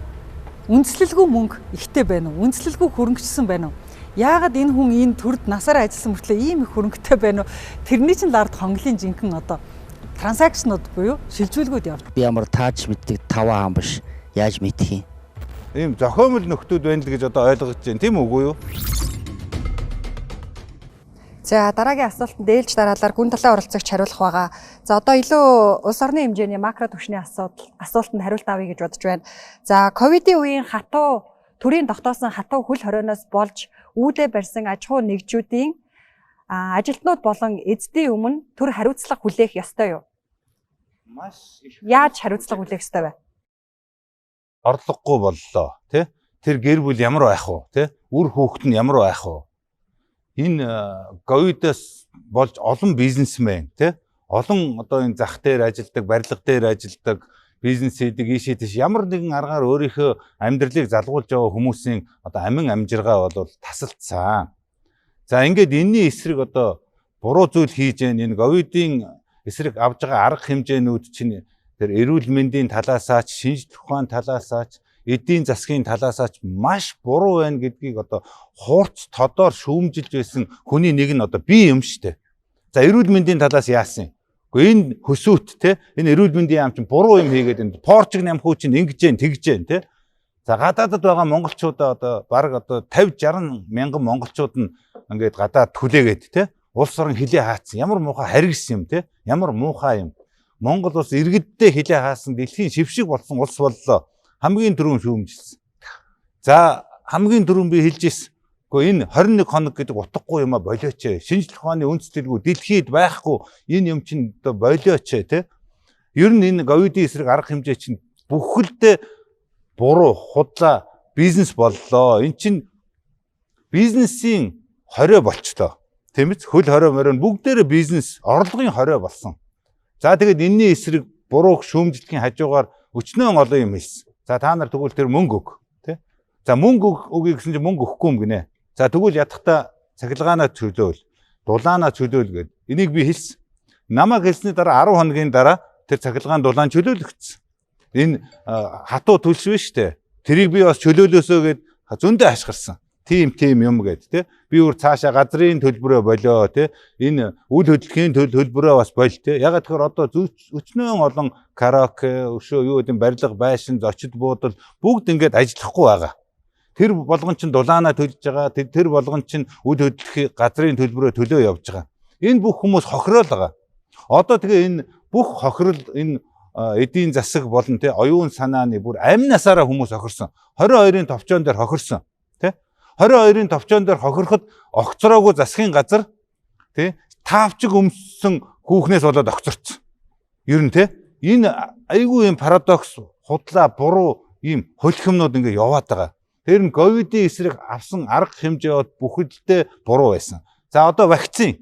үндэслэлгүй мөнгө ихтэй байна уу? Үндэслэлгүй хөрөнгөчсөн байна уу? Яагаад энэ хүн энэ төрд насаараа ажилласан мөртлөө ийм их хөрөнгөтэй байна уу? Тэрний чинь лард хонглын жинхэнэ одоо транзакшнууд буюу шилжүүлгүүд явж. Би ямар тааж мэддэг 5 хаан биш. Яаж мэдэх юм? Ийм зохиомл нөхдүүд байна л гэж одоо ойлгож байна тийм үгүй юу? За дараагийн асуултанд ээлж дараалал гүн талаа оролцогч хариулах байгаа. За одоо илүү улс орны хэмжээний макро түвшний асуултанд хариулт авъя гэж бодож байна. За ковидын үеийн хатуу төрийн тогтоосон хатуу хөл хорионоос болж үүдэ барьсан аж ахуй нэгжүүдийн ажилтнууд болон эзэдийн өмнө төр хариуцлага хүлээх ёстой юу? Маш их. Яаж хариуцлага хүлээх ёстой вэ? Орлогогүй боллоо тий. Тэр гэр бүл ямар байх вэ тий? Үр хүүхэд нь ямар байх вэ? Энэ ковидоос болж олон бизнесмен тий. Олон одоо энэ зах дээр ажилдаг, барилга дээр ажилдаг, бизнес хийдэг, ийшээ тийш ямар нэгэн аргаар өөрийнхөө амьдралыг залгуулж яваа хүмүүсийн одоо амин амжиргаа бол тасалдсан. За ингээд энэний эсрэг одоо буруу зүйл хийж гэн энэ ковидын эсрэг авж байгаа арга хэмжээнүүд чинь тэр эрүүл мэндийн талаасаач, шинжлэх ухааны талаасаач, эдийн засгийн талаасаач маш буруу байна гэдгийг одоо хуурц тодоор шүүмжилж байсан хүний нэг нь одоо би юм штэ. За эрүүл мэндийн талаас яасан? Гэхдээ энэ хөсөөт те энэ эрүүл мэндийн яам чинь буруу юм хийгээд энэ порчиг намхуу чинь ингэж जैन тэгж जैन те. За гадаадд байгаа монголчуудаа одоо баг одоо 50-60 мянган монголчууд нь ингээд гадаад түлээгээд те улс орон хилээ хаацсан. Ямар муухай харгис юм те. Ямар муухай юм. Монгол улс иргэддээ хилээ хаасан дэлхийн шившиг болсон улс боллоо. Хамгийн түрүүн шүүмжилсэн. За хамгийн түрүүн би хэлж ирсэн. Гэхдээ энэ 21 хоног гэдэг утгагүй юм а болооч. Шинжлэх ухааны үндэслэлгүй дэлхийд байхгүй энэ юм чинь одоо болооч те. Ер нь энэ ковидын эсрэг арга хэмжээ чинь бүхэлдээ буруу худлаа бизнес боллоо. Эн чинь бизнесийн хорио болчлоо. Тийм биз? Хөл хорио морин бүгдээрээ бизнес, орлогын хорио болсон. За тэгээд энэний эсрэг буруу шүүмжлэхийн хажуугаар өчнөө олон юм хийсэн. За та нар тэгвэл тэр мөнгө өг, тий? За мөнгө өгье гэсэн чинь мөнгө өгөхгүй юм гинэ. За тэгвэл ядахта цахилгаанаа чөлөөл, дулаанаа чөлөөл гэд. Энийг би хэлсэн. Намайг хэлсний дараа 10 хоногийн дараа тэр цахилгаан дулаан чөлөөлөгдсөн. Энэ хатуу төлс биш үү? Тэрийг би бас чөлөөлөөсөө гэд зөндөө хашгирсан. Тим юм гэд тий. Би өөр цаашаа газрын төлбөрөө болоо тий. Энэ үйл хөдлөлийн төлбөрөө бас боль тий. Ягаад тэгэхээр одоо өчнөө олон караоке, өшөө юу гэдэг барилга, байшин, зочид буудал бүгд ингээд ажиллахгүй байгаа. Тэр болгон чинь дулаанаа төлж байгаа. Тэр болгон чинь үйл хөдлөлийн газрын төлбөрөө төлөө явж байгаа. Энэ бүх хүмүүс хохирол байгаа. Одоо тэгээ энэ бүх хохирол энэ эдийн засаг болон тий оюун санааны бүр амь насаараа хүмүүс хохирсон. 22-ын товчоон дээр хохирсон. 22-ын товчоон дээр хохироход огцроогүй засгийн газар тий таавчиг өмссөн хүүхнээс болоод огцорцсон. Ер нь тий энэ айгүй юм парадокс худлаа буруу ийм хөлхөмнүүд ингээ яваад байгаа. Тэр нь ковидын эсрэг авсан арга хэмжээ бүхэлдээ буруу байсан. За одоо вакцин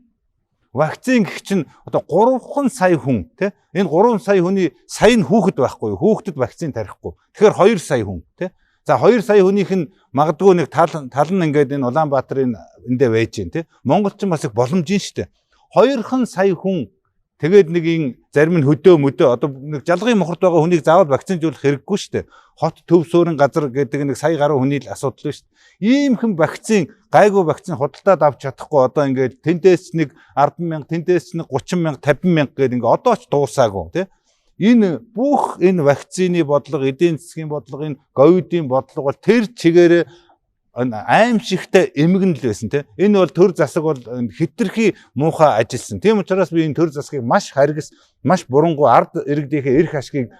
гэх чинь одоо 3 сая хүн тий энэ 3 сая хүний сая нь хүүхэд байхгүй юу? Хүүхдэд вакцин тарихгүй. Тэгэхээр 2 сая хүн тий. За 2 сая хүнийх нь магадгүй нэг тал нь ингээд энэ Улаанбаатарын эндээ байж гин тий. Монголч бас их боломжийн штэ. 2 сая хүн тэгээд нэг ин зарим нь хөдөө одоо нэг жалгын мохорт байгаа хүнийг заавал вакцинжуулах хэрэггүй штэ. Хот төв суурин газар гэдэг нэг сая гаруй хүний л асуудал биш штэ. Ийм хэн вакцин гайгүй вакцин худалдаад авч чадахгүй одоо ингээд тэндээс нэг 10,000 тэндээс нэг 30,000 50,000 гэдэг ингээд одоо ч дуусаагүй тий. Энэ бүх энэ вакцины бодлого, эдийн засгийн бодлого, энэ ковидын бодлого бол тэр чигээрээ аимшигтай эмгэн л байсан тийм. Энэ бол төр засаг бол хитрхи муухай ажилласан. Тийм учраас би энэ төр засгийг маш харгас, маш бурунгуй ард иргэдийнхээ эрх ашгийг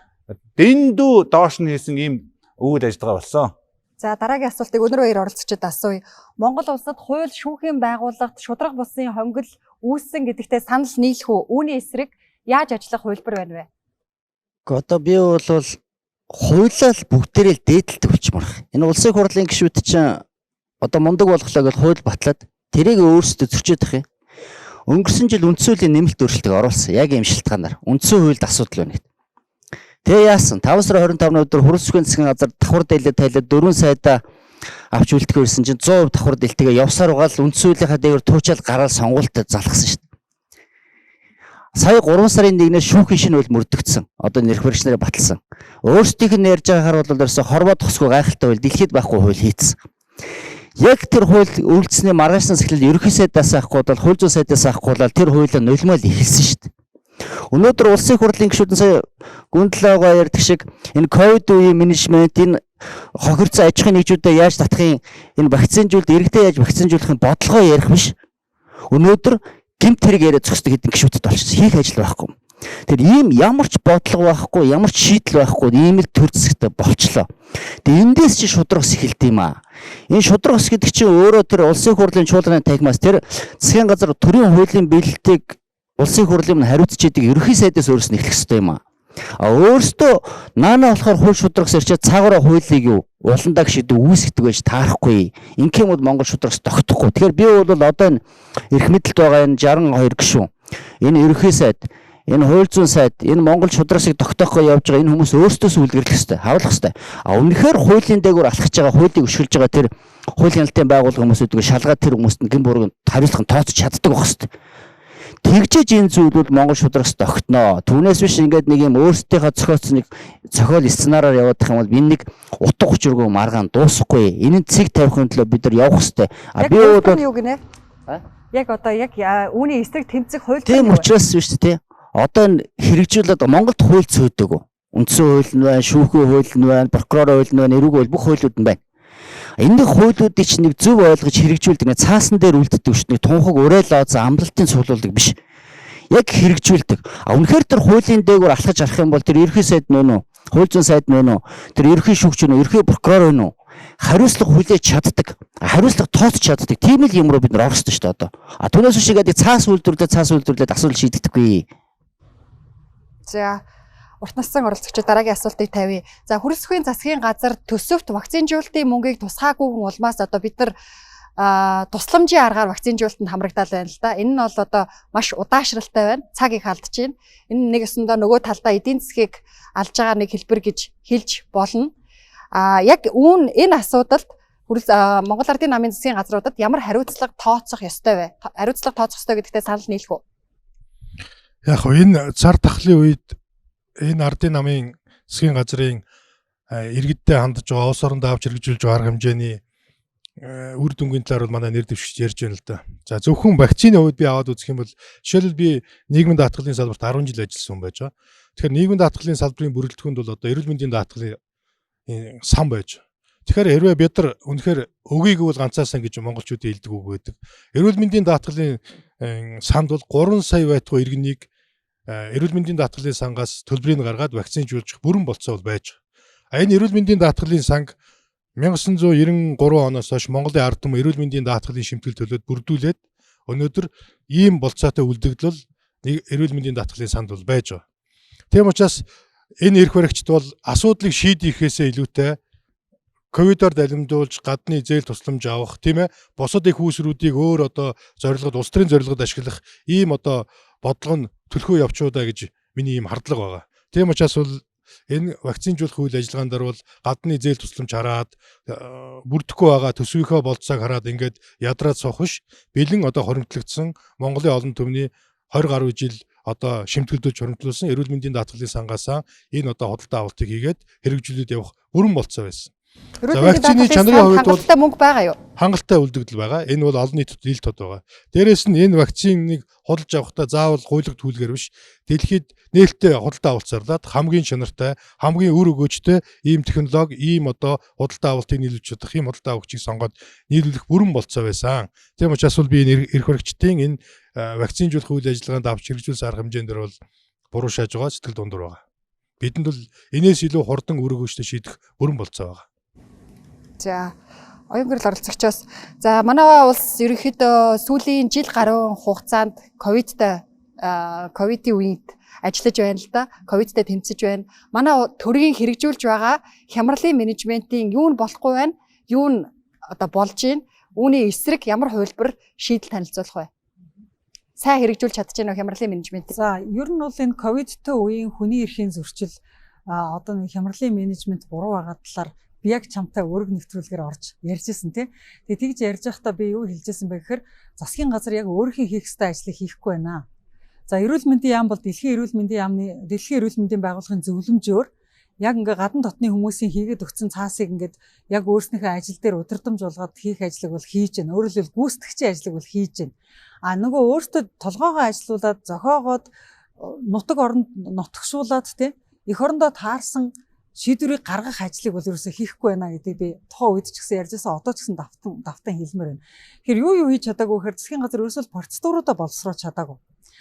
дэндүү доош нь хийсэн ийм үйл ажиллагаа болсон. За дараагийн асуултыг өнөр баяр оролцогчид асууя. Монгол улсад хууль шүүхийн байгууллагт шударга бусын хонгил үүссэн гэдэгтээ санал нийлэх үү? Үүний эсрэг яаж ажиллах хувилбар байна вэ? Одоо би бол хуулиар бүгдээрээ л дээдэлт өгчмөрх. Энэ улсын хурлын гишүүд чинь одоо мундаг болголоо гэж хууль батлаад тэрийг өөрсдөө зөрчиж явах юм. Өнгөрсөн жил үндсэн хуулийн нэмэлт өөрчлөлтийг оруулсан. Яг ийм шалтгаанаар үндсэн хуульд асуудал байна. Тэгээ яасан? 5 сарын 25-ны өдөр хурц засгийн засгийн газар давхар дэлгэд тайлаад 4 сайдаа авч үлдэхээ ирсэн чинь 100% давхар дэлтэйгээ явсаар угаал үндсэн хуулийнхаа дээгүүр туучаал гараад сонгуультай залгасан шүү дээ. Сая 3 сарын 1-ээс шүүхийн шинэ хууль мөрдөгдсөн. Одоо нэрх баригч нарыг баталсан. Өөрсдийнх нь ярьж байгаагаар бол ерөөсө хорвоо тосгүй гайхалтай хууль дэлхийд байхгүй хууль хийцэн. Яг тэр хууль үйлдэлсний маргаашнаас эхлээд ерөнхий сайдаас авахгүй бол хууль зүйн сайдаас авахгүй бол тэр хуулиа нулимал эхэлсэн шүү дээ. Өнөөдөр улсын хурлын гишүүд сая гүндлээгөө ярьдаг шиг энэ ковид үеийн менежмент энэ хохирцсон аж ахуйн нэгжүүдэд яаж татахын энэ вакцинжуулалт иргэдэд яаж вакцинжуулахын бодлогоо ярих биш. Өнөөдөр гэмт хэрэг яриад зогсдог хэдэн гишүүдэд болчихсон. Хийх ажил байхгүй. Тэр ийм ямар ч бодлого байхгүй, ямар ч шийдэл байхгүй, ийм л төр зэсэгтэй болчлоо. Тэгээ эндээс чи шудраг ус эхэлдэг юм аа. Энэ шудраг ус гэдэг чинь өөрөө тэр улсын хурлын чуулганы тагмаас тэр засгийн газар төрийн хуулийн бэлтгийг улсын хурлын хариуцж идэг ерөнхий сайдаас өөрөөс нь эхлэх ёстой юм аа. Өөрөөсөө наана болохоор хууль шудрагс ирчээ цаагаараа хуулийг юу уландаа гişэд үүсгдэг байж таарахгүй. Ингээм бол Монгол шудрагс тогтохгүй. Тэгэхээр би бол одоо энэ эрх мэдэлд байгаа энэ 62 гишүүн энэ ерөнхий сайд энэ хууль зүйн сайд энэ Монгол шудрагсыг тогтоохоо явж байгаа энэ хүмүүс өөрсдөө сүлгэрлэх ёстой, хавлах ёстой. А үнэхээр хуулийн дээгүүр алхаж байгаа, хуулийг өшгөлж байгаа тэр хуулийн албан байгууллага хүмүүсүүдийг шалгаад тэр хүмүүст нь гин бурууг хариуцлах нь тооцож чаддаг байх ёстой. Тэгжээж энэ зүйл бол Монгол шудрагс тогтноо. Түүнээс биш ингээд нэг юм өөрсдийнхөө зохиоцсон нэг зохиол сценараар яваадах юм бол би нэг утга учиргүй маргаан дуусахгүй. Энэнд цэг тавихын төлөө бид нар явах ёстой. А би бол юу гинэ? Яг одоо яг үүний эсрэг тэмцэх хууль тийм учраас биш тий. Одоо энэ хэрэгжүүлээд Монголд хууль цөөдөг. Үндсэн хууль нь байна, шүүхийн хууль нь байна, прокурорын хууль нь байна, эрүүг хууль бүх хуулиуд нь байна. Энэ хуулиудыг чинь нэг зөв ойлгож хэрэгжүүлдэг, нэг цаасан дээр үлддэг шүү дээ. Тунхаг уриалаа за амлалтын цуглуулдаг биш. Яг хэрэгжүүлдэг. А үнэхээр тэр хуулийн дээгүүр алхаж арах юм бол тэр ерөнхий сайд мөн үү? Хууль зүйн сайд мөн үү? Тэр ерөнхий шүүгч нь ерөнхий прокурор нь үү? Хариуцлага хүлээж чаддаг. Хариуцлага тооцож чаддаг. Тийм л юм руу бид нар орох ёстой шүү дээ одоо. А түүнээс биш игээд цаас үйлдвэрлээд асуудал шийдэгдэхгүй. За урт нассан оролцогчид дараагийн асуултыг тавья. За хөрөлсөхийн засгийн газар төсөвт вакцинжуулалтын мөнгийг тусгаагүй улмаас одоо бид нар тусламжийн аргаар вакцинжуулалтанд хамрагдал байна л да. Энэ нь бол одоо маш удаашралтай байна. Цаг их алдаж байна. Энэ нэг өсөндөө нөгөө талдаа эдийн засгийг алж байгаа нэг хэлбэр гэж хэлж болно. Яг энэ асуудалд Монгол Ардын намын засгийн газруудад ямар хариуцлага тооцох ёстой вэ? Хариуцлага тооцох ёстой гэдэгтээ санал нийлэх үү? Яг энэ цар тахлын үед энэ Ардын намын засгийн газрын иргэдтэй хандж байгаа улс орондоо авч хэрэгжүүлж байгаа арга хэмжээний үр дүнгийн талаар бол манай нэр дэвшигч ярьж байна л да. За зөвхөн вакцины хувьд би аваад үзэх юм бол жишээлбэл би нийгмийн даатгалын салбарт 10 жил ажилласан хүн байж байгаа. Тэгэхээр нийгмийн даатгалын салбарын бүрэлдэхүүнд бол одоо эрүүл мэндийн даатгалын сан байж. Тэгэхээр хэрвээ бид нар үнэхээр өгийг бол ганцаасан гэж монголчууд хэлдэг үг байдаг. Эрүүл мэндийн даатгалын санд бол 3 сая байтугай иргэнийг эрүүл мэндийн даатгалын сангаас төлбөрийг гаргаад вакцинжуулж бүрэн болцоо бол байж байгаа. Энэ эрүүл мэндийн даатгалын санг 1993 оноос хойш Монголын ард түмэн эрүүл мэндийн даатгалын шимтгэл төлөөд бүрдүүлээд өнөөдөр ийм болцоотой үлдэгдэл эрүүл мэндийн даатгалын санд бол байж байгаа. Тийм учраас энэ эрх баригчд бол асуудлыг шийдэхээсээ илүүтэй ковидоор далимдуулж гадны зээл тусламж авах тийм ээ бусад их үүсрүүдийг өөр одоо зорилгод улс төрийн зорилгод ашиглах ийм одоо бодлого нь төлхөө явчуудаа гэж миний ийм хардлага байгаа. Тийм учраас бол энэ вакцинжуулах үйл ажиллагаанд бол гадны зээл тусламж хараад бүрдэхгүй байгаа төсвийнхөө болцоог хараад ингээд ядраад суух биш бэлэн одоо хоримтлагдсан Монголын олон түмний 20 гаруй жил одоо шимтгэлдүүлж хоримтлуулсан эрүүл мэндийн даатгалын сангаасаа энэ одоо худалдаа авалтыг хийгээд хэрэгжүүлээд явах бүрэн болцоо байсан. Вакцины чанарын хувьд бол хангалттай мөнгө байгаа юу? Хангалттай үлдэгдэл байгаа. Энэ бол олон нийтэд ил тод байгаа. Дээрээс нь энэ вакциныг худалдаж авахдаа заавал гуйлаг түлгээр биш. Дэлхийд нээлттэй худалдаа авалт зарлаад хамгийн чанартай, хамгийн үр өгөөжтэй ийм технологи, ийм одоо худалдаа авалтыг нийлүүлж чадах ийм худалдаа авагчийг сонгоод нийлүүлэх бүрэн болцоо байсан. Тийм учраас би энэ эрх баригчдын энэ вакцинжуулах үйл ажиллагаанд авч хэрэгжүүлсэн арга хэмжээнд дээр бол буруу шааж байгаа сэтгэл дундуур байгаа. Бидэнд бол энээс илүү хурдан үр өгөөжтэй шийдэх бүрэн болцоо байгаа. За оюун гэрэл оролцогчоос за манай улс ерөнхийдөө сүүлийн жил гаруй хугацаанд ковидын үед ажиллаж байна л да. Ковидтэй тэмцэж байна. Манай төрийн хэрэгжүүлж байгаа хямралын менежментийн юу нь болохгүй байна? Юу нь одоо болж байна? Үүний эсрэг ямар хувилбар шийдэл танилцуулах вэ? Сайн хэрэгжүүлж чадчихна уу хямралын менежментийг? За ер нь бол энэ ковидтэй үеийн хүний эрхийн зөрчил одоо нэг хямралын менежмент буруу байгаа талаар би яг чамтай өрг нэвтрүүлгээр орж ярьжсэн тий. Тэгээ тэгж ярьж байхдаа би юу хэлжсэн бэ гэхээр засгийн газар яг өөрийнхөө хийх ёстой ажлыг хийхгүй байна. За эрүүл мэндийн яам бол дэлхийн эрүүл мэндийн байгууллагын зөвлөмжөөр яг ингээ гадна дотны хүмүүсийн хийгээд өгсөн цаасыг ингээд яг өөрснийхөө ажил дээр удирдамж болгоод хийх ажлыг бол хийж байна. Өөрөөр хэлбэл гүйцэтгэгчийн ажлыг бол хийж байна. А нөгөө өөртөө толгоогоо ажилуулад зохиогоод нутаг оронд нутгшуулаад тий эх орондоо таарсан шийдвэрийг гаргах ажлыг бол ерөөсөө хийхгүй байна гэдэг би тухайн үед ч гэсэн ярьжсэн одоо ч гэсэн давтан хэлмээр байна. Тэгэхээр юу хийж чадаагүй гэхээр засгийн газар ерөөсөө процедуруудаа боловсруулж чадаагүй.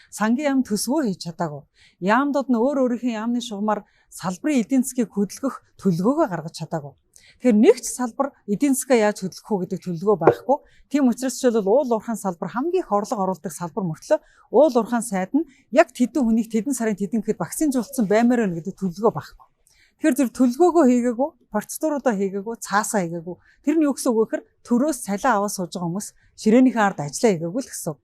Сангийн яам төсвөө хийж чадаагүй. Яамдууд нь өөрийнхөө яамны шугамар салбарын эдийн засгийг хөдөлгөх төлөвлөгөөгөө гаргаж чадаагүй. Тэгэхээр нэг ч салбар эдийн засгаа яаж хөдөлгөх үү гэдэг төлөвлөгөө байхгүй. Тийм учраас жишээлбэл уул уурхайн салбар хамгийн их орлого оруулдаг салбар мөртлөө уул уурхайн сайд нь яг тэдэн хүнийг тэдэн сарын тэдэн гэхэд вакцинжуулсан баймаар байна гэдэг төлөвлөгөө байхгүй. Тэгэхээр зөв төлөвлөгөөгөө хийгээгүй, процедуруудаа хийгээгүй, цаасаа хийгээгүй. Тэр нь юу гэсэн үг вэ гэхээр төрөөс цалин аваад сууж байгаа хүмүүс ширээнийхээ ард ажиллаа хийгээгүй л гэсэн.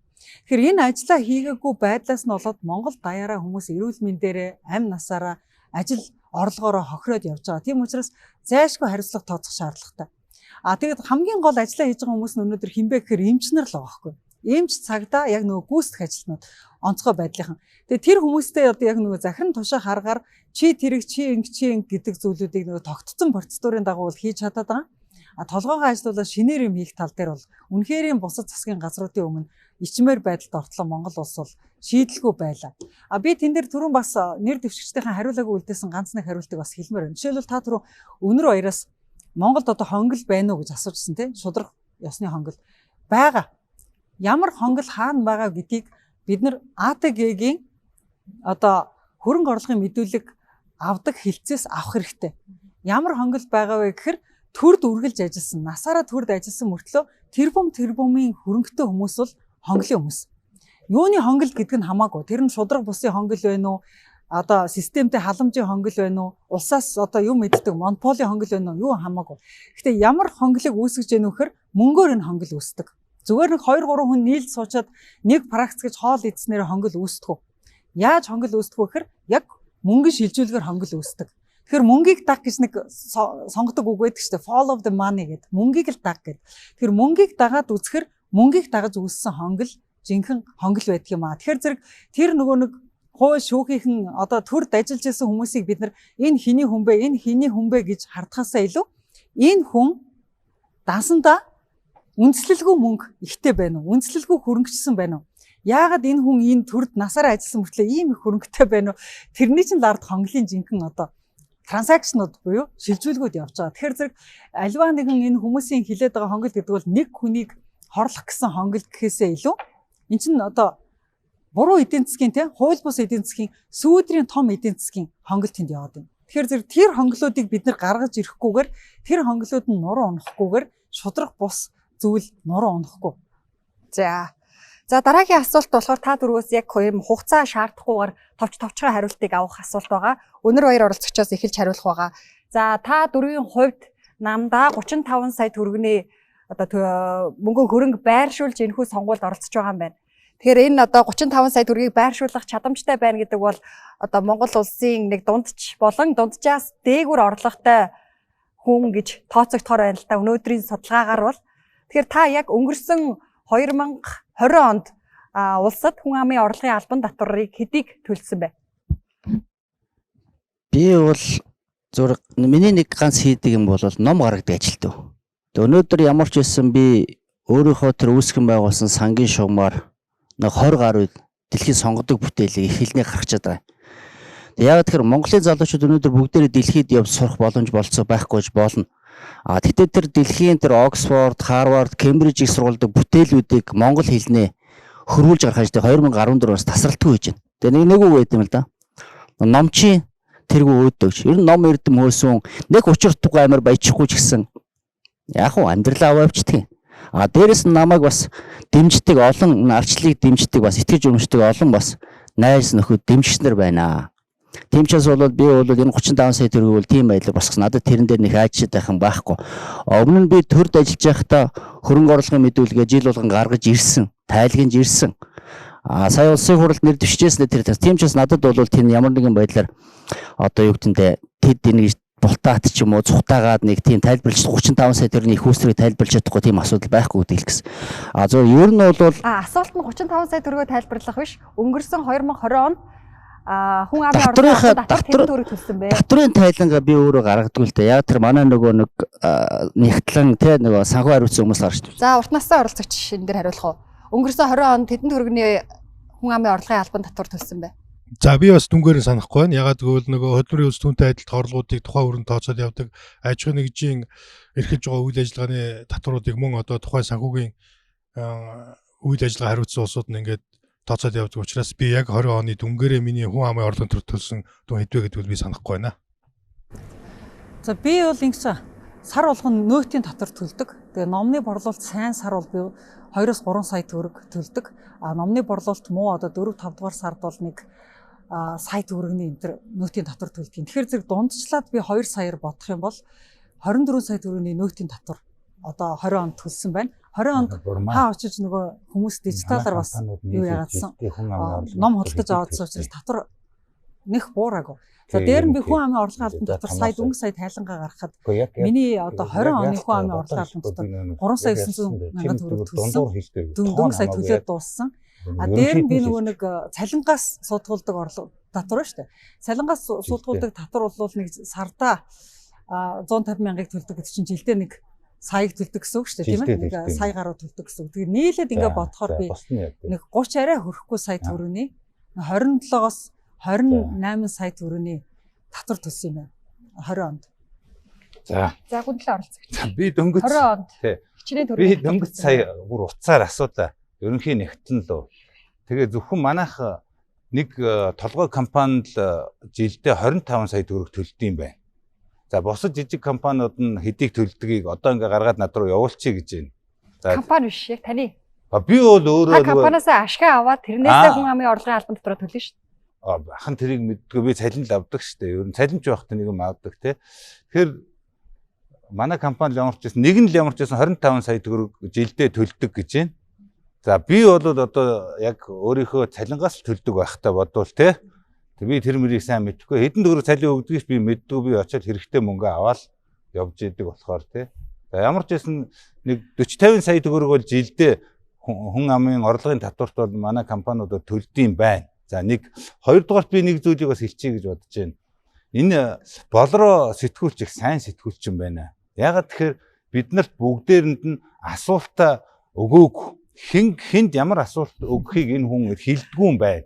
Тэгэхээр энэ ажлаа хийгээгүй байдлаас нь болоод Монгол даяараа хүмүүс эрүүл мэндээрээ, амь насаараа ажил орлогоороо хохироод явж байгаа. Тийм учраас зайлшгүй хариуцлага тооцох шаардлагатай. Тэгээд хамгийн гол ажиллаа хийж байгаа хүмүүс нь өнөөдөр хинбэ гэхээр эмчнэр л байгаа байхгүй. Эмч цагдаа яг нөгөө гүйцэтгэх ажилтнууд онцгой байдлынхан. Тэгээд тэр хүмүүстэй одоо яг нөгөө захиран тушаа харгаар чи тэрэг чи инг гэдэг зүйлүүдийг нөгөө тогтцсон процедурын дагуу хийж чадаад байгаа. Толгоогоо ажилуулаад шинээр юм хийх тал дээр бол үнэхээр бусад засгийн газруудын өмнө ичмээр байдалд ортлоо Монгол улс бол шийдэлгүй байлаа. Би тэн дээр түрүүн бас нэр дэвшигчдийн хариулаагүй үлдээсэн ганц нэг хариултыг бас хэлмээр байна. Жишээлбэл та түрүү өнөр баяраас Монголд одоо хонгил байна уу гэж асуужсэн тийм шудраг ёсны хонгил байгаа. Ямар хонгил хаана байгаа гэдгийг бид нар АТГ-гийн одоо хөрөнгө орлогын мэдүүлэг авдаг хилцээс авах хэрэгтэй. Ямар хонгил байгаа вэ гэхээр төрд үргэлж ажилласан, насаараа төрд ажилласан мөртлөө тэрбумын хөрөнгөтэй хүмүүс бол хонглын хүмүүс. Юуны хонгил гэдэг нь хамаагүй. Тэр нь шудраг бусын хонгил байна уу? Одоо системтэй халамжийн хонгил байна уу? Улсаас одоо юу мэддэг монополийн хонгил байна уу? Юу хамаагүй. Гэхдээ ямар хонглыг үүсгэж яах вэ гэхээр мөнгөөр энэ хонгил үүсдэг. Зүгээр нэг 2-3 хүн нийлж суучаад нэг практик гэж хоол идснээр хонгил үүсдэг. Яаж хонгил үүсдэг вэ гэхээр яг мөнгө шилжүүлгээр хонгил үүсдэг. Тэгэхээр мөнгийг даг гэж нэг сонгодог үг байдаг шүү дээ. Follow the money гэдэг. Мөнгийг л даг гэдэг. Тэгэхээр мөнгийг дагаад үзэхэр мөнгийг дагаж үүссэн хонгил жинхэнэ хонгил байдаг юм аа. Тэгэхээр зэрэг тэр нөгөө нэг хууль шүүхийнхэн одоо төрд ажиллаж байсан хүмүүсийг бид нар энэ хэний хүн бэ гэж хардхаасаа илүү энэ хүн дансандаа үндэслэлгүй мөнгө ихтэй байна уу? Үндэслэлгүй хөрөнгөчсөн байна уу? Яагаад энэ хүн энэ төрд насаараа ажилласан мөртлөө ийм их хөрөнгөтэй байна уу? Тэрний чинь лард хонглын жинхэнэ одоо транзакшнууд буюу шилжүүлгүүд явж байгаа. Тэгэхээр зэрэг альва нэгэн энэ хүмүүсийн хилээд байгаа хонгил гэдэг бол нэг хүнийг хорлох гэсэн хонгил гэхээсээ илүү эн чинь одоо буруу эдийн засгийн хууль бус эдийн засгийн сүүдрийн том эдийн засгийн хонгил тэнд яваад байна. Тэгэхээр зэрэг тэр хонгилуудыг бид нар гаргаж ирэхгүйгээр тэр хонгилууд нь нуруу унахгүйгээр шудрах бус зүйл нуруу унахгүй. За дараагийн асуулт болохоор та дөрвөөс яг юм хугацаа шаардахгүйгээр товчхон хариултыг авах асуулт байгаа. Өнөр баяр оролцогчоос эхэлж хариулах байгаа. За та дөрвийн хувьд намдаа 35 сая төгрөгийн одоо мөнгө хөрөнгө байршуулж энэхүү сонгуульд оролцож байгаа юм байна. Тэгэхээр энэ одоо 35 сая төгрөгийг байршуулах чадамжтай байна гэдэг бол одоо Монгол улсын нэг дундч болон дунджаас дээгүүр орлоготой хүн гэж тооцогдохоор байна л та өнөөдрийн судалгаагаар бол. Тэгэхээр та яг өнгөрсөн 2020 онд улсад хүн амын орлогын албан татварыг хэдийг төлсөн бэ? Би бол зураг миний нэг ганц хийдэг юм бол ном гаргадаг ажилтдаг. Өнөөдөр ямар ч байсан би өөрийнхөө тэр үүсгэн байгуулсан сангийн шугамар нэг 20 гаруй дэлхийн сонгодог бүтээлийг их хэлний гаргачаад байгаа. Яг тэгэхээр Монголын залуучууд өнөөдөр бүгдээрээ дэлхийд явж сурах боломж болцоо байхгүйж болно. Тэгтээ тэр дэлхийн тэр Оксфорд, Харвард, Кембриж их сургуульдаг бүтээлүүдийг монгол хэлнээ хөрвүүлж гаргаж 2014-оос тасралтгүй хийж байна. Тэгээ нэг үг байт юм л да. Номчийн тэргүй өөдөгч. Ер нь ном эрдэм хөөсөн нэг учирдахгүй амар баячихгүй ч гэсэн яг уу амьдралаа аваавчдаг. Дээрэс нь намайг бас дэмждэг олон арчлыг дэмждэг бас итгэж өмшдөг олон бас найз нөхөд дэмжснэр байна. Тэмчээс бол би бол энэ 35 сая төгрөгийг бол тийм байдлаар босгосон. Надад тэрэн дээр нэг хайчаад байх юм байхгүй. Өмнө нь би төрд ажиллаж байхдаа хөрөнгө орлогын мэдүүлгээ жил болгон гаргаж ирсэн, тайлгнаж ирсэн. Сая улсын хурлд нэр дэвшижсэн тэр тэмчээс надад бол тэр ямар нэгэн байдлаар одоо юу гэдэнтэй тэд энийг бултаат ч юм уу цухтаагаад нэг тийм тайлбарлаж 35 сая төгрөгийн их үүсрийг тайлбарлаж чадахгүй тийм асуудал байхгүй гэдэг л гэсэн. Зөв ер нь бол асуулт нь 35 сая төгрөгөө тайлбарлах биш. Өнгөрсөн 2020 онд хүн амын орлогын татвар тэдэн төгрөг төлсөн бэ. Татврын тайлангаа би өөрөө гаргадаг л дээ. Яг тэр манай нөгөө нэг нэгтлэн те нөгөө санхүү хариуцсан хүмүүс гарч байна. За урт насны оролцогч энэ дээр хариулах уу? Өнгөрсөн 20 онд тэдэн төгрөгийн хүн амын орлогын албан татвар төлсөн бэ. За би бас дүнгээр нь санахгүй байна. Ягаад гэвэл нөгөө хөдөлмөрийн үс түүнтэй адилт орлогуудыг тухайн өрөнд тооцоод явдаг. Аж ахуйн нэгжийн эрхэлж байгаа үйл ажиллагааны татваруудыг мөн одоо тухайн санхүүгийн үйл ажиллагаа хариуцсан улсууд нь ингээд тооцоод явдаг учраас би яг 20 оны дүнгээрээ миний хүн амын орлогын төлөв төлсөн дүн хэдвэ гэдгийг би санахгүй байна. За би бол ингэж сар болгон нөөтийн татвар төлдөг. Тэгээ номны борлуулалт сайн сар бол би 2-3 сая төгрөг төлдөг. Номны борлуулалт муу одоо 4-5 дугаар сард бол нэг сая төгрөгийн энэ нөөтийн татвар төлдөг. Тэгэхээр зэрэг дундчлаад би 2 саяар бодох юм бол 24 сая төгрөгийн нөөтийн татвар одоо 20 онд төлсөн байна. 20 онд хаа очиж нөгөө хүмүүс дижиталаар бас юу яагаадсан. Ном худалдаж аваадсан учраас татвар нэх буураагүй. За дээр нь би хүн амын орлогын албан татвар сая дөнгөж сая тайлангаа гаргахад миний одоо 20 оны хүн амын орлогын албан татвар 3 сая 900 мянган төгрөг төлсөн. Дөнгөж сая төлөөд дууссан. Дээр нь би нөгөө нэг цалингаас судгуулдаг орлого татвар шүү дээ. Цалингаас судгуулдаг татвар бол нэг сарда 150 мянгаыг төлдөг гэдэг чинь жилдээ нэг саяг төлдөг гэсэн үг шүү дээ, тийм ээ. Нэг сая гаруй төлдөг гэсэн үг. Тэгээд нийлээд ингээ бодохоор би нэг 30 арай хүрэхгүй сая төгрөний 27-оос 28 сая төгрөний татвар төлсөн юм байна. 20 онд. За гүндлэн оролцогч. Би дөнгөж 20 онд хичнээн төгрөг. Би дөнгөж сая бүр уцаар асуудаа. Ерөнхийн нэгтлэн лөө. Тэгээ зөвхөн манайх нэг толгой компанид жилдээ 25 сая төгрөг төлдөг юм байна. За бусад жижиг компаниуд нь хэдийг төлдгийг одоо ингээ гаргаад над руу явуулчих гэж байна. За компани биш яг таны. Би бол өөрөө компаниас ашгаа аваад тэрнээсээ хүн амын орлогын албан татвар төлнө шүү дээ. Бахан тэрийг мэддэггүй би цалин л авдаг шүү дээ. Ер нь цалинч байхад нэг юм авдаг те. Тэгэхээр манай компани л ямарч байсан нэг нь л ямарч байсан 25 сая төгрөг жилдээ төлдөг гэж байна. За би бол одоо яг өөрийнхөө цалингаас л төлдөг байхтаа бодвол те. Би тэр мөрийг сайн мэдэхгүй. Хэдэн төгрөг цалин өгдөгч би мэддэггүй. Би очиод хэрэгтэй мөнгө аваад явж идэг болохоор те. За ямар ч байсан нэг 40-50 сая төгрөг бол жилдээ хүн амын орлогын татварт бол манай компаниудад төлдөг юм байна. За нэг хоёрдугаарт би нэг зүйлийг бас хэлчихье гэж бодож байна. Энэ болроо сэтгүүлч их сайн сэтгүүлч юм байна. Ягаад тэгэхээр биднэрт бүгдээрэнд нь асуултаа өгөөг хинд ямар асуулт өгөхийг энэ хүн хэлдэггүй юм байна.